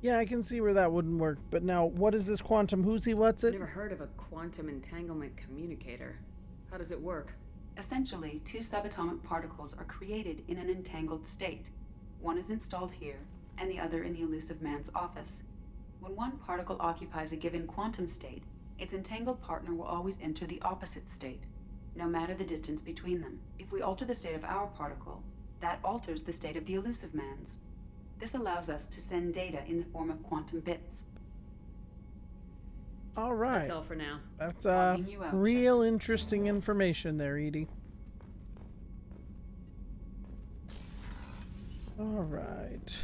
Speaker 1: Yeah, I can see where that wouldn't work. But now, what is this quantum who's what's it?
Speaker 12: Never heard of a quantum entanglement communicator. How does it work?
Speaker 6: Essentially, two subatomic particles are created in an entangled state. One is installed here, and the other in the elusive man's office. When one particle occupies a given quantum state, its entangled partner will always enter the opposite state, no matter the distance between them. If we alter the state of our particle, that alters the state of the elusive man's. This allows us to send data in the form of quantum bits.
Speaker 1: All right.
Speaker 12: That's all for now.
Speaker 1: That's
Speaker 6: Logging you out,
Speaker 1: real interesting information there, Edie. All right.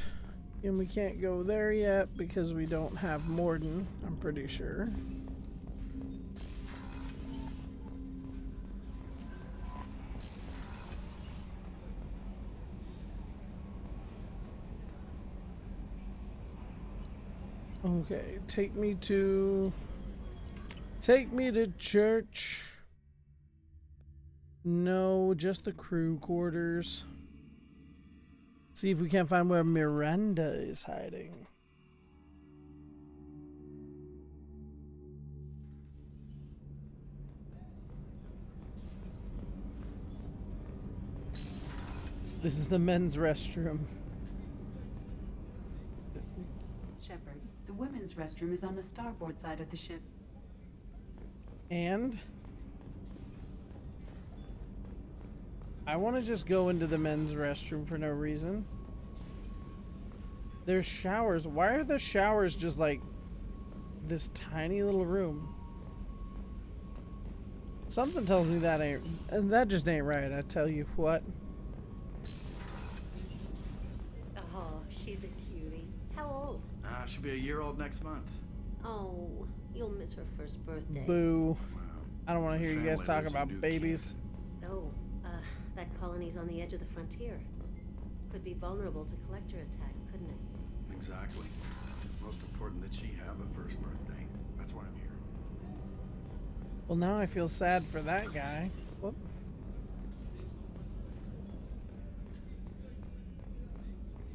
Speaker 1: And we can't go there yet because we don't have Morden, I'm pretty sure. Okay, take me to church. No, just the crew quarters. See if we can't find where Miranda is hiding. This is the men's restroom.
Speaker 6: Shepard, the women's restroom is on the starboard side of the ship.
Speaker 1: And I want to just go into the men's restroom for no reason. There's showers. Why are the showers just like this tiny little room? Something tells me that just ain't right. I tell you what.
Speaker 17: Oh, she's a cutie. How old?
Speaker 18: She'll be a year old next month.
Speaker 17: Oh, you'll miss her first birthday.
Speaker 1: Boo. I don't want to hear you guys talk about babies.
Speaker 17: Oh, that colony's on the edge of the frontier. Could be vulnerable to collector attack, couldn't it?
Speaker 18: Exactly. It's most important that she have a first birthday. That's why I'm here.
Speaker 1: Well, now I feel sad for that guy. Whoop.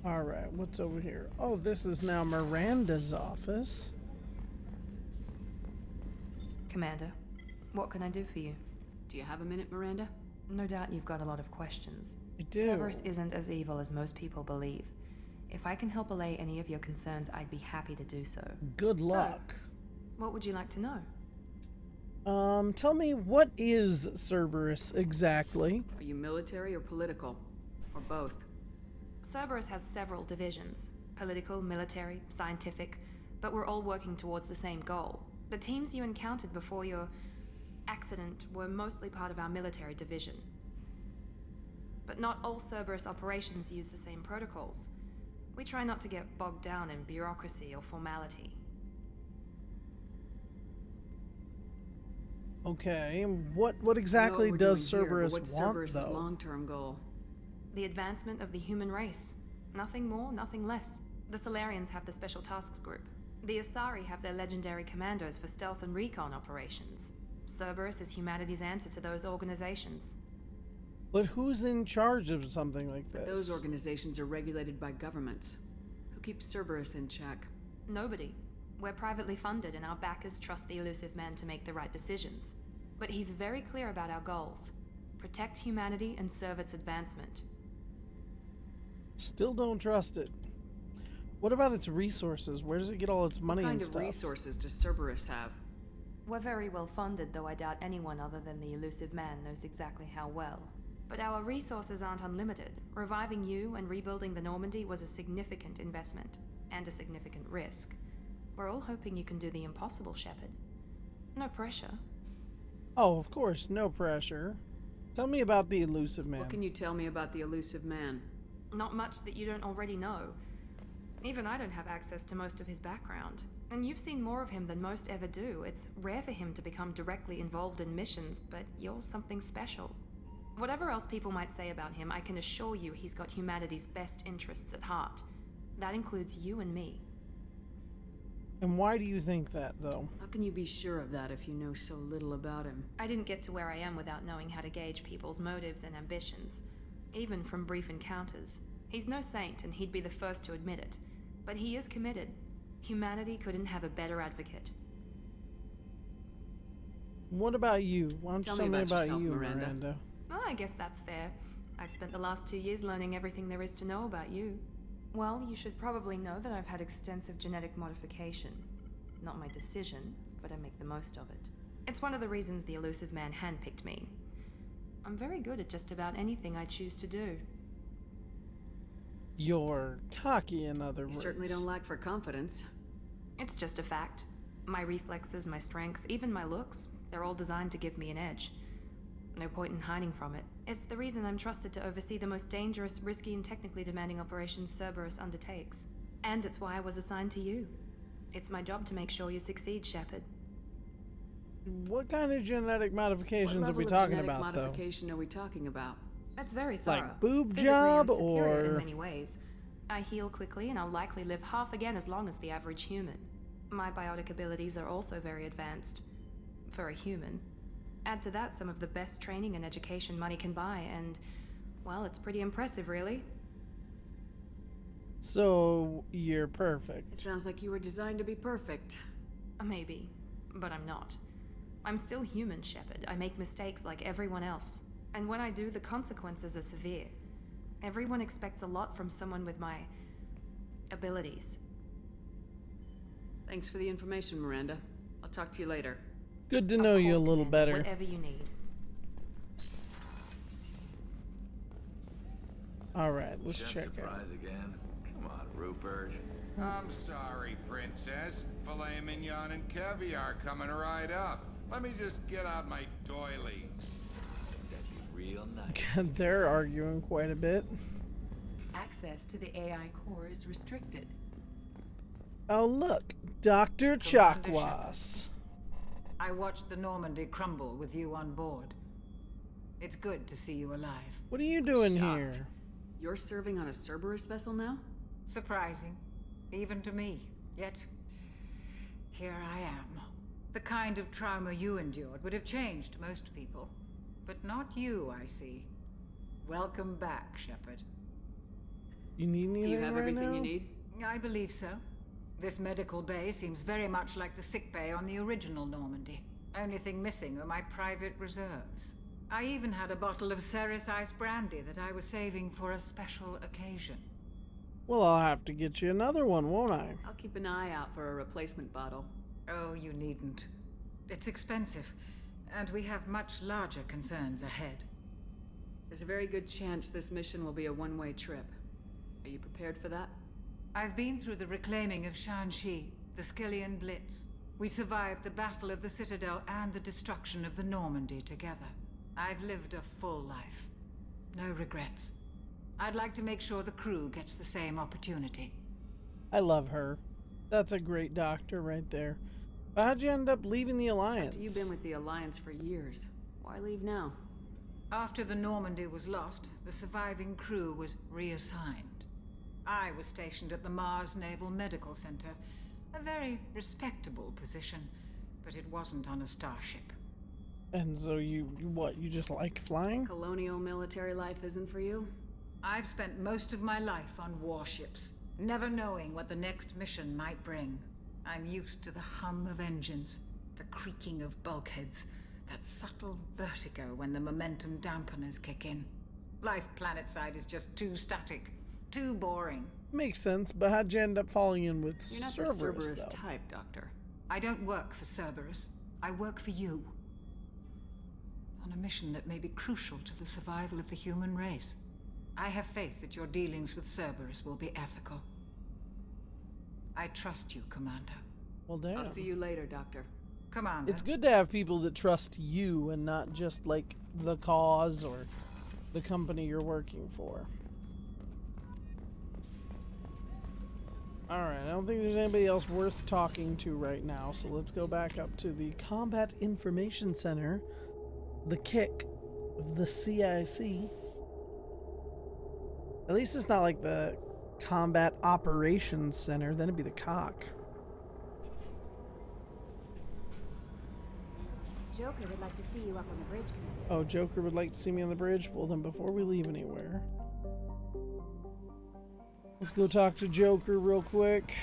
Speaker 1: Alright, what's over here? Oh, this is now Miranda's office.
Speaker 2: Commander, what can I do for you?
Speaker 12: Do you have a minute, Miranda?
Speaker 2: No doubt you've got a lot of questions.
Speaker 1: I do.
Speaker 2: Cerberus isn't as evil as most people believe. If I can help allay any of your concerns, I'd be happy to do so.
Speaker 1: Good luck.
Speaker 2: So, what would you like to know?
Speaker 1: Tell me, what is Cerberus exactly?
Speaker 12: Are you military or political? Or both?
Speaker 2: Cerberus has several divisions. Political, military, scientific, but we're all working towards the same goal. The teams you encountered before your accident were mostly part of our military division. But not all Cerberus operations use the same protocols. We try not to get bogged down in bureaucracy or formality.
Speaker 1: Okay, and what exactly does Cerberus
Speaker 12: what's
Speaker 1: want,
Speaker 12: Cerberus's
Speaker 1: though?
Speaker 12: long-term goal?
Speaker 2: The advancement of the human race. Nothing more, nothing less. The Solarians have the Special Tasks Group. The Asari have their legendary commandos for stealth and recon operations. Cerberus is humanity's answer to those organizations.
Speaker 1: But who's in charge of something like this?
Speaker 12: Those organizations are regulated by governments. Who keeps Cerberus in check?
Speaker 2: Nobody. We're privately funded and our backers trust the elusive man to make the right decisions. But he's very clear about our goals. Protect humanity and serve its advancement.
Speaker 1: Still don't trust it. What about its resources? Where does it get all its money and stuff?
Speaker 12: What kind of resources does Cerberus have?
Speaker 2: We're very well funded, though I doubt anyone other than the elusive man knows exactly how well. But our resources aren't unlimited. Reviving you and rebuilding the Normandy was a significant investment, and a significant risk. We're all hoping you can do the impossible, Shepard. No pressure.
Speaker 1: Oh, of course, no pressure. Tell me about the elusive man.
Speaker 12: What can you tell me about the elusive man?
Speaker 2: Not much that you don't already know. Even I don't have access to most of his background. And you've seen more of him than most ever do. It's rare for him to become directly involved in missions, but you're something special. Whatever else people might say about him, I can assure you he's got humanity's best interests at heart. That includes you and me.
Speaker 1: And why do you think that, though?
Speaker 12: How can you be sure of that if you know so little about him?
Speaker 2: I didn't get to where I am without knowing how to gauge people's motives and ambitions, even from brief encounters. He's no saint, and he'd be the first to admit it. But he is committed. Humanity couldn't have a better advocate.
Speaker 1: What about you? Why don't you tell me about
Speaker 12: yourself,
Speaker 1: you,
Speaker 12: Miranda?
Speaker 2: Oh, I guess that's fair. I've spent the last 2 years learning everything there is to know about you. Well, you should probably know that I've had extensive genetic modification. Not my decision, but I make the most of it. It's one of the reasons the elusive man handpicked me. I'm very good at just about anything I choose to do.
Speaker 1: You're cocky, in other words.
Speaker 12: You certainly don't lack for confidence.
Speaker 2: It's just a fact. My reflexes, my strength, even my looks, they're all designed to give me an edge. No point in hiding from it. It's the reason I'm trusted to oversee the most dangerous, risky, and technically demanding operations Cerberus undertakes. And it's why I was assigned to you. It's my job to make sure you succeed, Shepard.
Speaker 1: What kind of genetic modifications are we
Speaker 12: What
Speaker 1: talking
Speaker 12: level of
Speaker 1: about,
Speaker 12: genetic
Speaker 1: though?
Speaker 12: modification are we talking about?
Speaker 2: That's very thorough.
Speaker 1: Like boob
Speaker 2: Physically,
Speaker 1: job,
Speaker 2: I'm superior in
Speaker 1: or
Speaker 2: many ways. I heal quickly, and I'll likely live half again as long as the average human. My biotic abilities are also very advanced. For a human. Add to that some of the best training and education money can buy, and, well, it's pretty impressive, really.
Speaker 1: So, you're perfect.
Speaker 12: It sounds like you were designed to be perfect.
Speaker 2: Maybe, but I'm not. I'm still human, Shepard. I make mistakes like everyone else. And when I do, the consequences are severe. Everyone expects a lot from someone with my abilities.
Speaker 12: Thanks for the information, Miranda. I'll talk to you later.
Speaker 1: Good to know you a little better.
Speaker 2: Whatever you need.
Speaker 1: Alright, let's
Speaker 19: Chef
Speaker 1: check out.
Speaker 19: surprise again. Come on, Rupert.
Speaker 20: I'm sorry, Princess. Filet mignon and caviar coming right up. Let me just get out my doilies.
Speaker 19: That'd be real nice.
Speaker 1: They're arguing quite a bit.
Speaker 6: Access to the AI core is restricted.
Speaker 1: Oh, look. Dr. Chakwas.
Speaker 21: I watched the Normandy crumble with you on board. It's good to see you alive.
Speaker 1: What are you doing
Speaker 12: Shocked.
Speaker 1: here?
Speaker 12: You're serving on a Cerberus vessel now?
Speaker 21: Surprising, even to me. Yet, here I am. The kind of trauma you endured would have changed most people. But not you, I see. Welcome back, Shepard.
Speaker 1: You need anything
Speaker 12: Do you have
Speaker 1: right
Speaker 12: everything
Speaker 1: now?
Speaker 12: you need?
Speaker 21: I believe so. This medical bay seems very much like the sick bay on the original Normandy. Only thing missing are my private reserves. I even had a bottle of Ceres Ice brandy that I was saving for a special occasion.
Speaker 1: Well, I'll have to get you another one, won't I?
Speaker 12: I'll keep an eye out for a replacement bottle.
Speaker 21: Oh, you needn't. It's expensive, and we have much larger concerns ahead.
Speaker 12: There's a very good chance this mission will be a one-way trip. Are you prepared for that?
Speaker 21: I've been through the reclaiming of Shanxi, the Skillian Blitz. We survived the Battle of the Citadel and the destruction of the Normandy together. I've lived a full life. No regrets. I'd like to make sure the crew gets the same opportunity.
Speaker 1: I love her. That's a great doctor right there. How'd you end up leaving the Alliance?
Speaker 12: You've been with the Alliance for years. Why leave now?
Speaker 21: After the Normandy was lost, the surviving crew was reassigned. I was stationed at the Mars Naval Medical Center, a very respectable position, but it wasn't on a starship.
Speaker 1: And so you just like flying?
Speaker 12: Colonial military life isn't for you?
Speaker 21: I've spent most of my life on warships, never knowing what the next mission might bring. I'm used to the hum of engines, the creaking of bulkheads, that subtle vertigo when the momentum dampeners kick in. Life planetside is just too static, too boring.
Speaker 1: Makes sense, but how'd you end up falling in with
Speaker 12: You're not
Speaker 1: Cerberus,
Speaker 12: the Cerberus
Speaker 1: though?
Speaker 12: type, Doctor.
Speaker 21: I don't work for Cerberus. I work for you. On a mission that may be crucial to the survival of the human race. I have faith that your dealings with Cerberus will be ethical. I trust you, Commander.
Speaker 1: Well, damn.
Speaker 12: I'll see you later, Doctor.
Speaker 21: Commander.
Speaker 1: It's good to have people that trust you and not just, like, the cause or the company you're working for. Alright, I don't think there's anybody else worth talking to right now, so let's go back up to the Combat Information Center, the KIC, the CIC. At least it's not like the Combat Operations Center, then it'd be the COC.
Speaker 11: Joker would like to see you up on the bridge, Commander.
Speaker 1: Oh, Joker would like to see me on the bridge? Well, then before we leave anywhere, let's go talk to Joker real quick.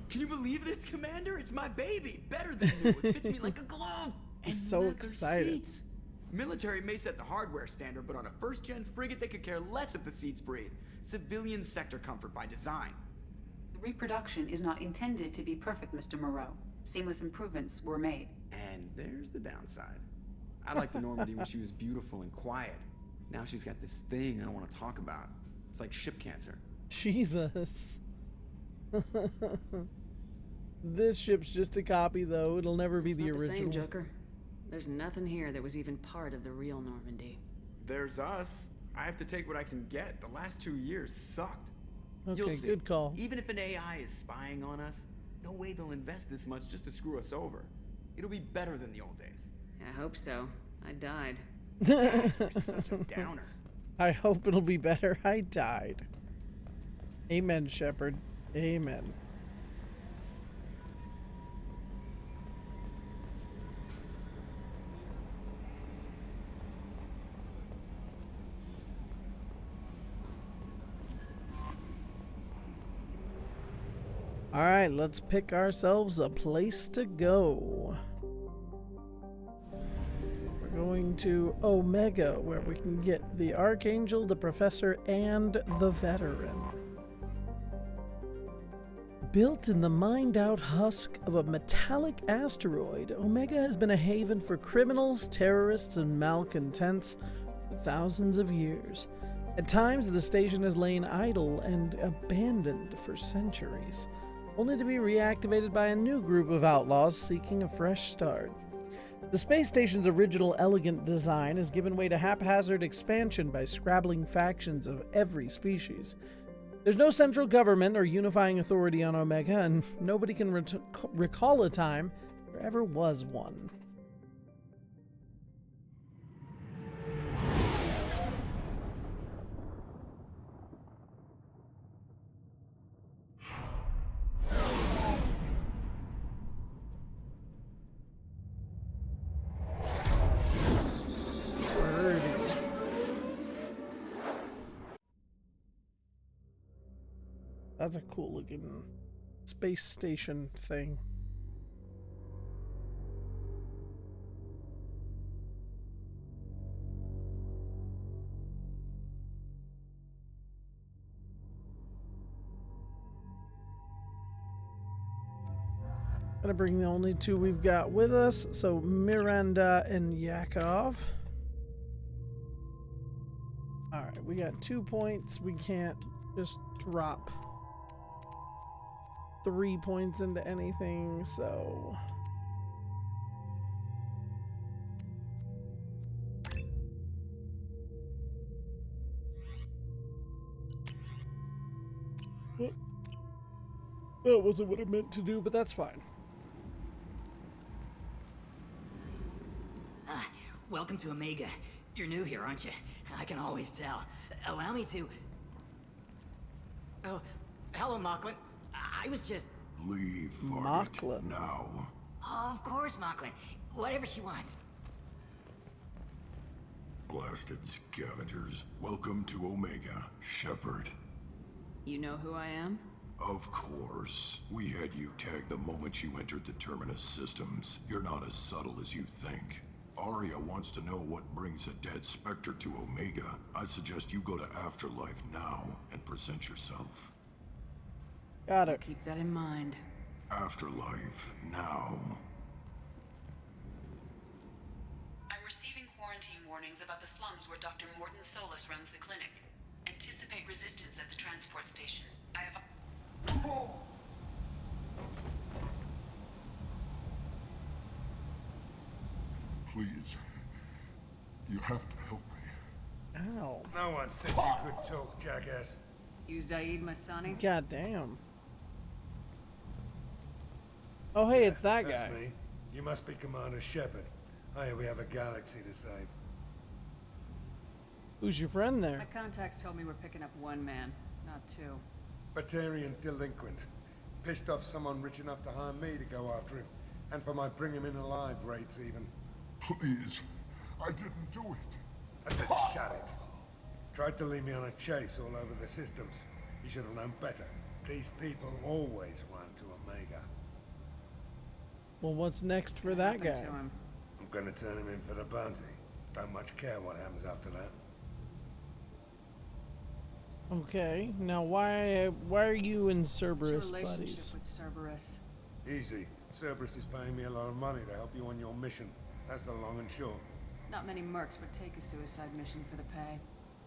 Speaker 15: Can you believe this, Commander? It's my baby. Better than new. It fits me like a glove. And
Speaker 1: He's so
Speaker 15: leather
Speaker 1: excited.
Speaker 15: Seats. Military may set the hardware standard, but on a first-gen frigate, they could care less if the seats breathe. Civilian sector comfort by design.
Speaker 6: The reproduction is not intended to be perfect, Mr. Moreau. Seamless improvements were made.
Speaker 15: And there's the downside. I liked the Normandy when she was beautiful and quiet. Now she's got this thing I don't want to talk about. It's like ship cancer.
Speaker 1: Jesus. This ship's just a copy, though. It'll never be
Speaker 12: It's
Speaker 1: the
Speaker 12: not
Speaker 1: original.
Speaker 12: the same, Joker. There's nothing here that was even part of the real Normandy.
Speaker 15: There's us. I have to take what I can get. The last 2 years sucked. You'll
Speaker 1: Okay,
Speaker 15: see.
Speaker 1: good call.
Speaker 15: Even if an AI is spying on us, no way they'll invest this much just to screw us over. It'll be better than the old days.
Speaker 12: I hope so. I died.
Speaker 15: You're such a downer.
Speaker 1: I hope it'll be better. I died. Amen, Shepard. Amen. Alright, let's pick ourselves a place to go. We're going to Omega, where we can get the Archangel, the Professor, and the Veteran. Built in the mined-out husk of a metallic asteroid, Omega has been a haven for criminals, terrorists, and malcontents for thousands of years. At times, the station has lain idle and abandoned for centuries, only to be reactivated by a new group of outlaws seeking a fresh start. The space station's original elegant design has given way to haphazard expansion by scrabbling factions of every species. There's no central government or unifying authority on Omega, and nobody can recall a time there ever was one. That's a cool looking space station thing. Gonna bring the only two we've got with us, so Miranda and Yakov. Alright, we got 2 points. We can't just drop 3 points into anything, so that wasn't what I meant to do, but that's fine.
Speaker 4: Welcome to Omega. You're new here, aren't you? I can always tell. Allow me to... Oh, hello, Mocklin. I was just...
Speaker 22: Leave
Speaker 1: Mocklin
Speaker 22: now.
Speaker 4: Oh, of course, Mocklin. Whatever she wants.
Speaker 22: Blasted scavengers. Welcome to Omega, Shepard.
Speaker 12: You know who I am?
Speaker 22: Of course. We had you tagged the moment you entered the Terminus systems. You're not as subtle as you think. Arya wants to know what brings a dead Spectre to Omega. I suggest you go to Afterlife now and present yourself.
Speaker 1: Got it.
Speaker 12: Keep that in mind.
Speaker 22: Afterlife now.
Speaker 6: I'm receiving quarantine warnings about the slums where Dr. Morton Solus runs the clinic. Anticipate resistance at the transport station. I have...
Speaker 22: Please. You have to help me.
Speaker 1: Ow.
Speaker 23: No one said you could talk, jackass.
Speaker 12: You Zaid Masani?
Speaker 1: God damn. Oh, hey, it's that
Speaker 23: That's
Speaker 1: guy.
Speaker 23: me. You must be Commander Shepard. Oh, we have a galaxy to save.
Speaker 1: Who's your friend there?
Speaker 12: My contacts told me we're picking up one man, not two.
Speaker 23: Batarian delinquent. Pissed off someone rich enough to hire me to go after him. And for my bring him in alive rates even.
Speaker 22: Please. I didn't do it.
Speaker 23: I said shut it. Tried to lead me on a chase all over the systems. You should have known better. These people always run to Omega.
Speaker 1: Well, what's next for that guy?
Speaker 23: I'm gonna turn him in for the bounty. Don't much care what happens after that.
Speaker 1: Okay, now why are you and
Speaker 12: What's your
Speaker 1: Cerberus
Speaker 12: relationship
Speaker 1: buddies?
Speaker 12: with Cerberus?
Speaker 23: Easy. Cerberus is paying me a lot of money to help you on your mission. That's the long and short.
Speaker 12: Not many mercs would take a suicide mission for the pay.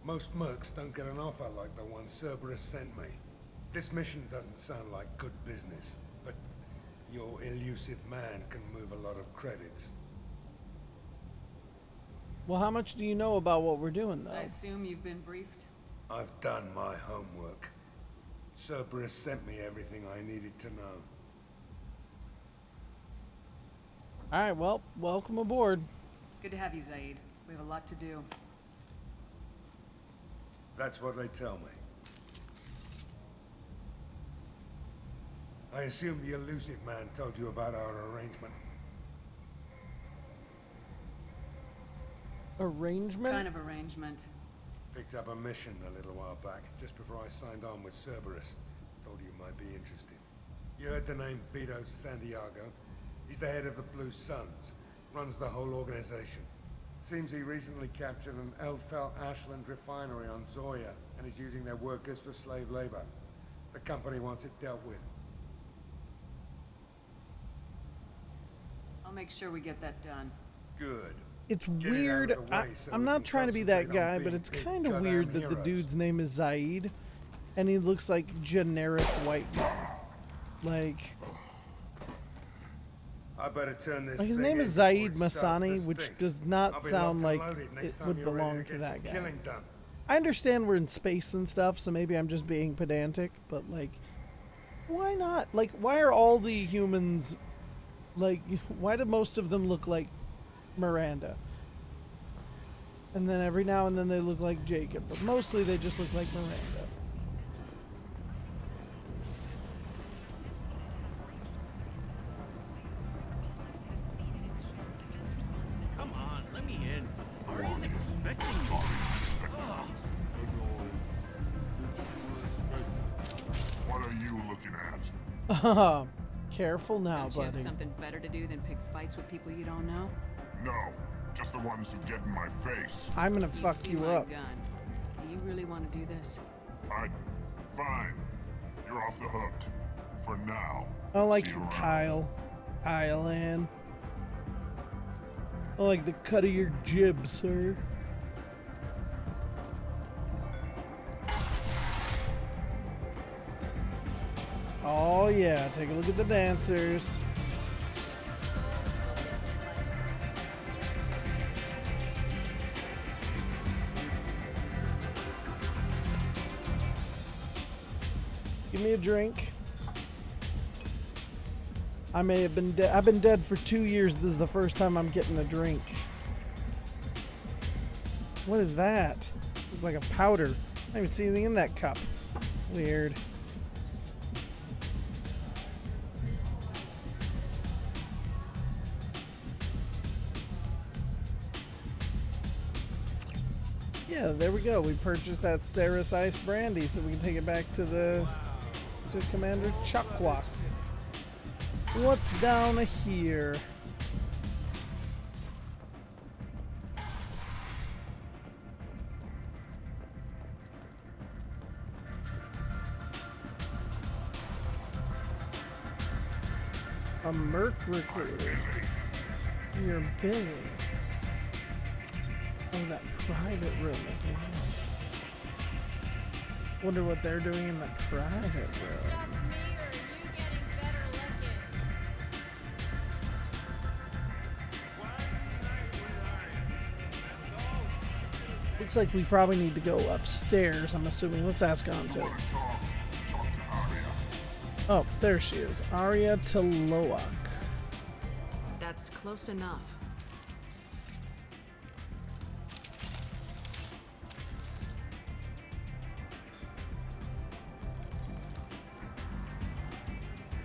Speaker 23: Most mercs don't get an offer like the one Cerberus sent me. This mission doesn't sound like good business, but your elusive man can move a lot of credits.
Speaker 1: Well, how much do you know about what we're doing,
Speaker 12: I
Speaker 1: though?
Speaker 12: assume you've been briefed?
Speaker 23: I've done my homework. Cerberus sent me everything I needed to know.
Speaker 1: All right, well, welcome aboard.
Speaker 12: Good to have you, Zaid. We have a lot to do.
Speaker 23: That's what they tell me. I assume the elusive man told you about our arrangement.
Speaker 1: Arrangement?
Speaker 12: Kind of arrangement.
Speaker 23: Picked up a mission a little while back, just before I signed on with Cerberus. Thought you might be interested. You heard the name Vito Santiago? He's the head of the Blue Suns, runs the whole organization. Seems he recently captured an Eldfell Ashland refinery on Zoya and is using their workers for slave labor. The company wants it dealt with.
Speaker 12: I'll make sure we get that done.
Speaker 23: Good.
Speaker 1: It's
Speaker 23: Get it out
Speaker 1: weird.
Speaker 23: of the way so
Speaker 1: I'm
Speaker 23: we
Speaker 1: not
Speaker 23: can
Speaker 1: trying to be that
Speaker 23: concentrate on
Speaker 1: guy, but
Speaker 23: being
Speaker 1: it's
Speaker 23: big
Speaker 1: kind of
Speaker 23: goddamn
Speaker 1: weird that the
Speaker 23: heroes.
Speaker 1: dude's name is Zaid, and he looks like generic white guy. Like
Speaker 23: I better turn this
Speaker 1: his
Speaker 23: thing
Speaker 1: name
Speaker 23: in
Speaker 1: is
Speaker 23: before
Speaker 1: Zaid
Speaker 23: it starts to
Speaker 1: Masani, which
Speaker 23: stink.
Speaker 1: does
Speaker 23: I'll
Speaker 1: not
Speaker 23: be
Speaker 1: sound
Speaker 23: locked and
Speaker 1: like
Speaker 23: loaded next
Speaker 1: it
Speaker 23: time
Speaker 1: would
Speaker 23: you're ready
Speaker 1: belong
Speaker 23: to
Speaker 1: to
Speaker 23: get
Speaker 1: that
Speaker 23: some
Speaker 1: guy.
Speaker 23: killing done.
Speaker 1: I understand we're in space and stuff, so maybe I'm just being pedantic, but like, why not? Like, why are all the humans, like, why do most of them look like Miranda? And then every now and then they look like Jacob, but mostly they just look like Miranda.
Speaker 8: Come on, let me in. Artie's expecting me.
Speaker 10: What are you looking at?
Speaker 1: Careful now,
Speaker 12: Don't you have
Speaker 1: buddy.
Speaker 12: something better to do than pick fights with people you don't know?
Speaker 10: No, just the ones who get in my face.
Speaker 1: I'm gonna fuck
Speaker 12: see
Speaker 1: you
Speaker 12: my
Speaker 1: up.
Speaker 12: gun. Do you really want to do this?
Speaker 10: Fine. You're off the hook. For now.
Speaker 1: I like Kyle. Ann. I like the cut of your jib, sir. Oh yeah, take a look at the dancers. Give me a drink. I may have been dead. I've been dead for 2 years. This is the first time I'm getting a drink. What is that? Looks like a powder. I don't even see anything in that cup. Weird. Yeah, there we go. We purchased that Ceres Ice Brandy so we can take it back to Commander Chakwas. What's down here? A merc recruiter. You're busy. Oh, that private room is nice. Wonder what they're doing in the private room. Looks like we probably need to go upstairs, I'm assuming. Let's ask Anto. Oh, there she is. Arya Taloak.
Speaker 12: That's close enough.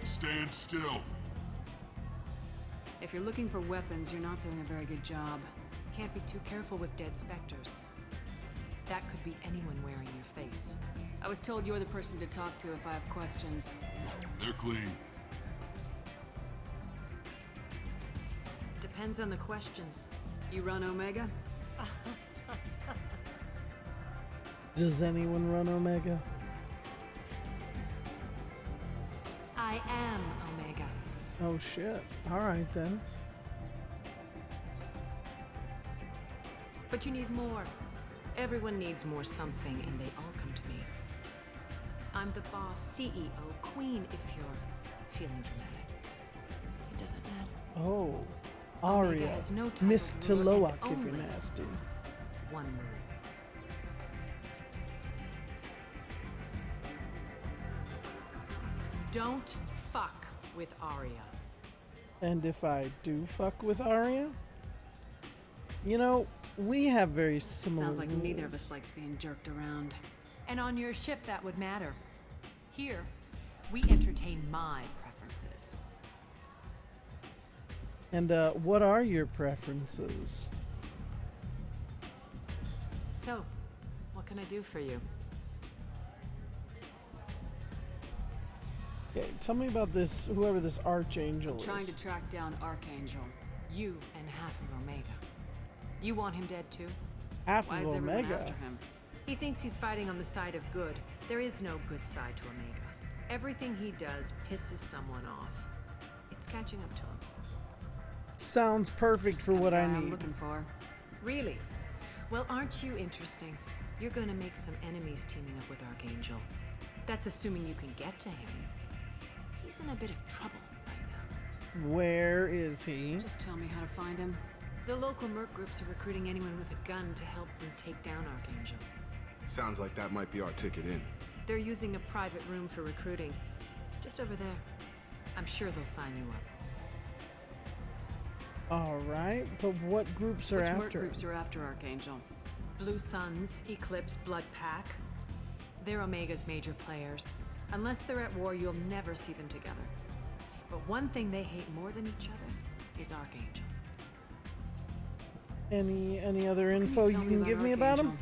Speaker 10: Stand still.
Speaker 12: If you're looking for weapons, you're not doing a very good job. Can't be too careful with dead specters. That could be anyone wearing your face. I was told you're the person to talk to if I have questions.
Speaker 10: They're clean.
Speaker 12: Depends on the questions. You run Omega?
Speaker 1: Does anyone run Omega?
Speaker 12: I am Omega.
Speaker 1: Oh shit. Alright then.
Speaker 12: But you need more. Everyone needs more something, and they all come to me. I'm the boss, CEO, queen, if you're feeling dramatic. It doesn't matter.
Speaker 1: Oh.
Speaker 12: Omega
Speaker 1: Arya.
Speaker 12: has no title,
Speaker 1: Miss
Speaker 12: ruler, and
Speaker 1: Tiloak if you're
Speaker 12: only
Speaker 1: nasty.
Speaker 12: one rule. Don't fuck with Arya.
Speaker 1: And if I do fuck with Arya? You know, we have very similar
Speaker 12: Sounds like
Speaker 1: rules.
Speaker 12: neither of us likes being jerked around. And on your ship, that would matter. Here, we entertain my preferences.
Speaker 1: And what are your preferences?
Speaker 12: So, what can I do for you?
Speaker 1: Okay, tell me about this, whoever this Archangel
Speaker 12: Trying
Speaker 1: is.
Speaker 12: to track down Archangel. You and half of Omega. You want him dead too?
Speaker 1: Half
Speaker 12: Why
Speaker 1: of
Speaker 12: is everyone
Speaker 1: Omega?
Speaker 12: after him? He thinks he's fighting on the side of good. There is no good side to Omega. Everything he does pisses someone off. It's catching up to him.
Speaker 1: Sounds perfect for what I
Speaker 12: I'm
Speaker 1: need.
Speaker 12: looking for. Really? Well, aren't you interesting? You're gonna make some enemies teaming up with Archangel. That's assuming you can get to him. He's in a bit of trouble right now.
Speaker 1: Where is he?
Speaker 12: Just tell me how to find him. The local merc groups are recruiting anyone with a gun to help them take down Archangel.
Speaker 5: Sounds like that might be our ticket in.
Speaker 12: They're using a private room for recruiting. Just over there. I'm sure they'll sign you up.
Speaker 1: Alright, but what groups are
Speaker 12: Which
Speaker 1: after
Speaker 12: merc groups are after Archangel? Blue Suns, Eclipse, Blood Pack. They're Omega's major players. Unless they're at war, you'll never see them together. But one thing they hate more than each other is Archangel.
Speaker 1: Any other info you can give me about him?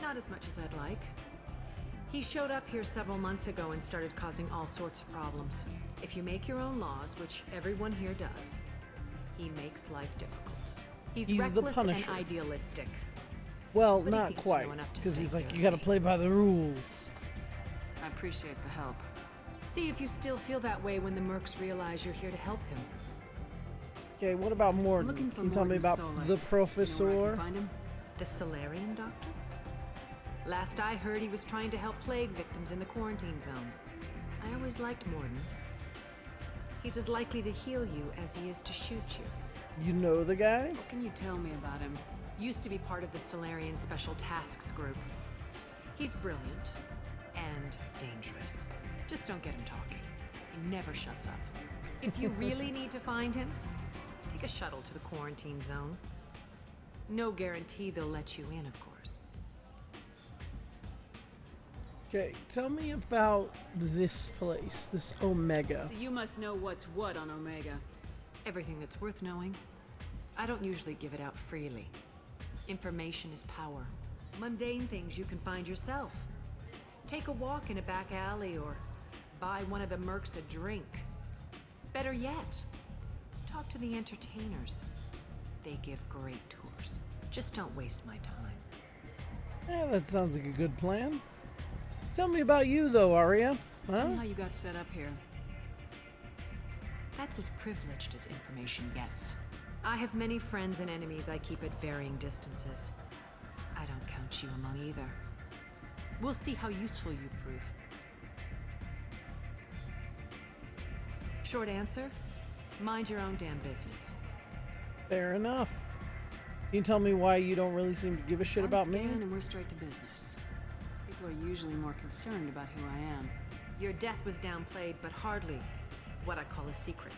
Speaker 12: Not as much as I'd like. He showed up here several months ago and started causing all sorts of problems. If you make your own laws, which everyone here does, he makes life difficult. He's
Speaker 1: the
Speaker 12: reckless and
Speaker 1: Punisher.
Speaker 12: idealistic.
Speaker 1: Well,
Speaker 12: But he
Speaker 1: not
Speaker 12: seems to
Speaker 1: quite,
Speaker 12: know enough to
Speaker 1: because
Speaker 12: stay
Speaker 1: he's like,
Speaker 12: clear
Speaker 1: you
Speaker 12: of
Speaker 1: gotta
Speaker 12: me.
Speaker 1: play by the rules.
Speaker 12: I appreciate the help. See if you still feel that way when the mercs realize you're here to help him.
Speaker 1: Okay, what about Morden?
Speaker 12: Looking for
Speaker 1: Can you tell me
Speaker 12: Morden
Speaker 1: about
Speaker 12: Solus.
Speaker 1: the
Speaker 12: You know where I
Speaker 1: Professor?
Speaker 12: can find him? The Solarian doctor? Last I heard, he was trying to help plague victims in the quarantine zone. I always liked Morden. He's as likely to heal you as he is to shoot you.
Speaker 1: You know the guy?
Speaker 12: What can you tell me about him? Used to be part of the Solarian Special Tasks Group. He's brilliant and dangerous. Just don't get him talking. He never shuts up. If you really need to find him, take a shuttle to the quarantine zone. No guarantee they'll let you in, of course.
Speaker 1: Okay, tell me about this place, this Omega.
Speaker 12: So you must know what's what on Omega. Everything that's worth knowing. I don't usually give it out freely. Information is power. Mundane things you can find yourself. Take a walk in a back alley or buy one of the mercs a drink. Better yet, talk to the entertainers. They give great tours. Just don't waste my time.
Speaker 1: Yeah, that sounds like a good plan. Tell me about you, though, Arya.
Speaker 12: Tell me
Speaker 1: Huh?
Speaker 12: how you got set up here. That's as privileged as information gets. I have many friends and enemies I keep at varying distances. I don't count you among either. We'll see how useful you prove. Short answer, mind your own damn business.
Speaker 1: Fair enough. Can you tell me why you don't really seem to give a shit
Speaker 12: One
Speaker 1: about me?
Speaker 12: scan and we're straight to business. People are usually more concerned about who I am. Your death was downplayed, but hardly what I call a secret.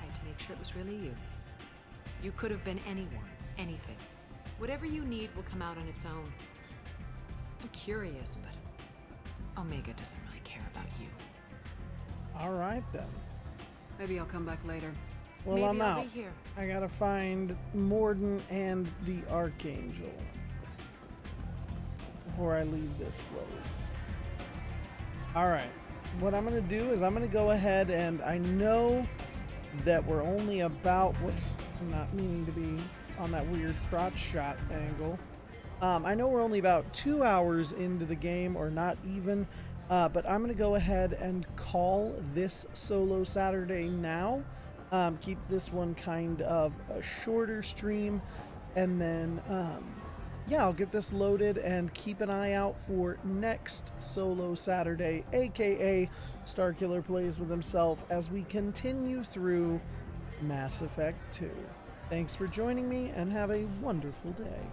Speaker 12: I had to make sure it was really you. You could have been anyone, anything. Whatever you need will come out on its own. I'm curious, but Omega doesn't really care about you.
Speaker 1: All right, then.
Speaker 12: Maybe I'll come back later.
Speaker 1: Well,
Speaker 12: Maybe
Speaker 1: I'm
Speaker 12: I'll
Speaker 1: out.
Speaker 12: be here.
Speaker 1: I gotta find Morden and the Archangel. before I leave this place. Alright, what I'm going to do is I'm going to go ahead, and I know that we're only about, whoops, I'm not meaning to be on that weird crotch shot angle. I know we're only about 2 hours into the game, or not even, but I'm going to go ahead and call this solo Saturday now. Keep this one kind of a shorter stream, and then, yeah, I'll get this loaded and keep an eye out for next solo Saturday, aka Starkiller Plays With Himself, as we continue through Mass Effect 2. Thanks for joining me, and have a wonderful day.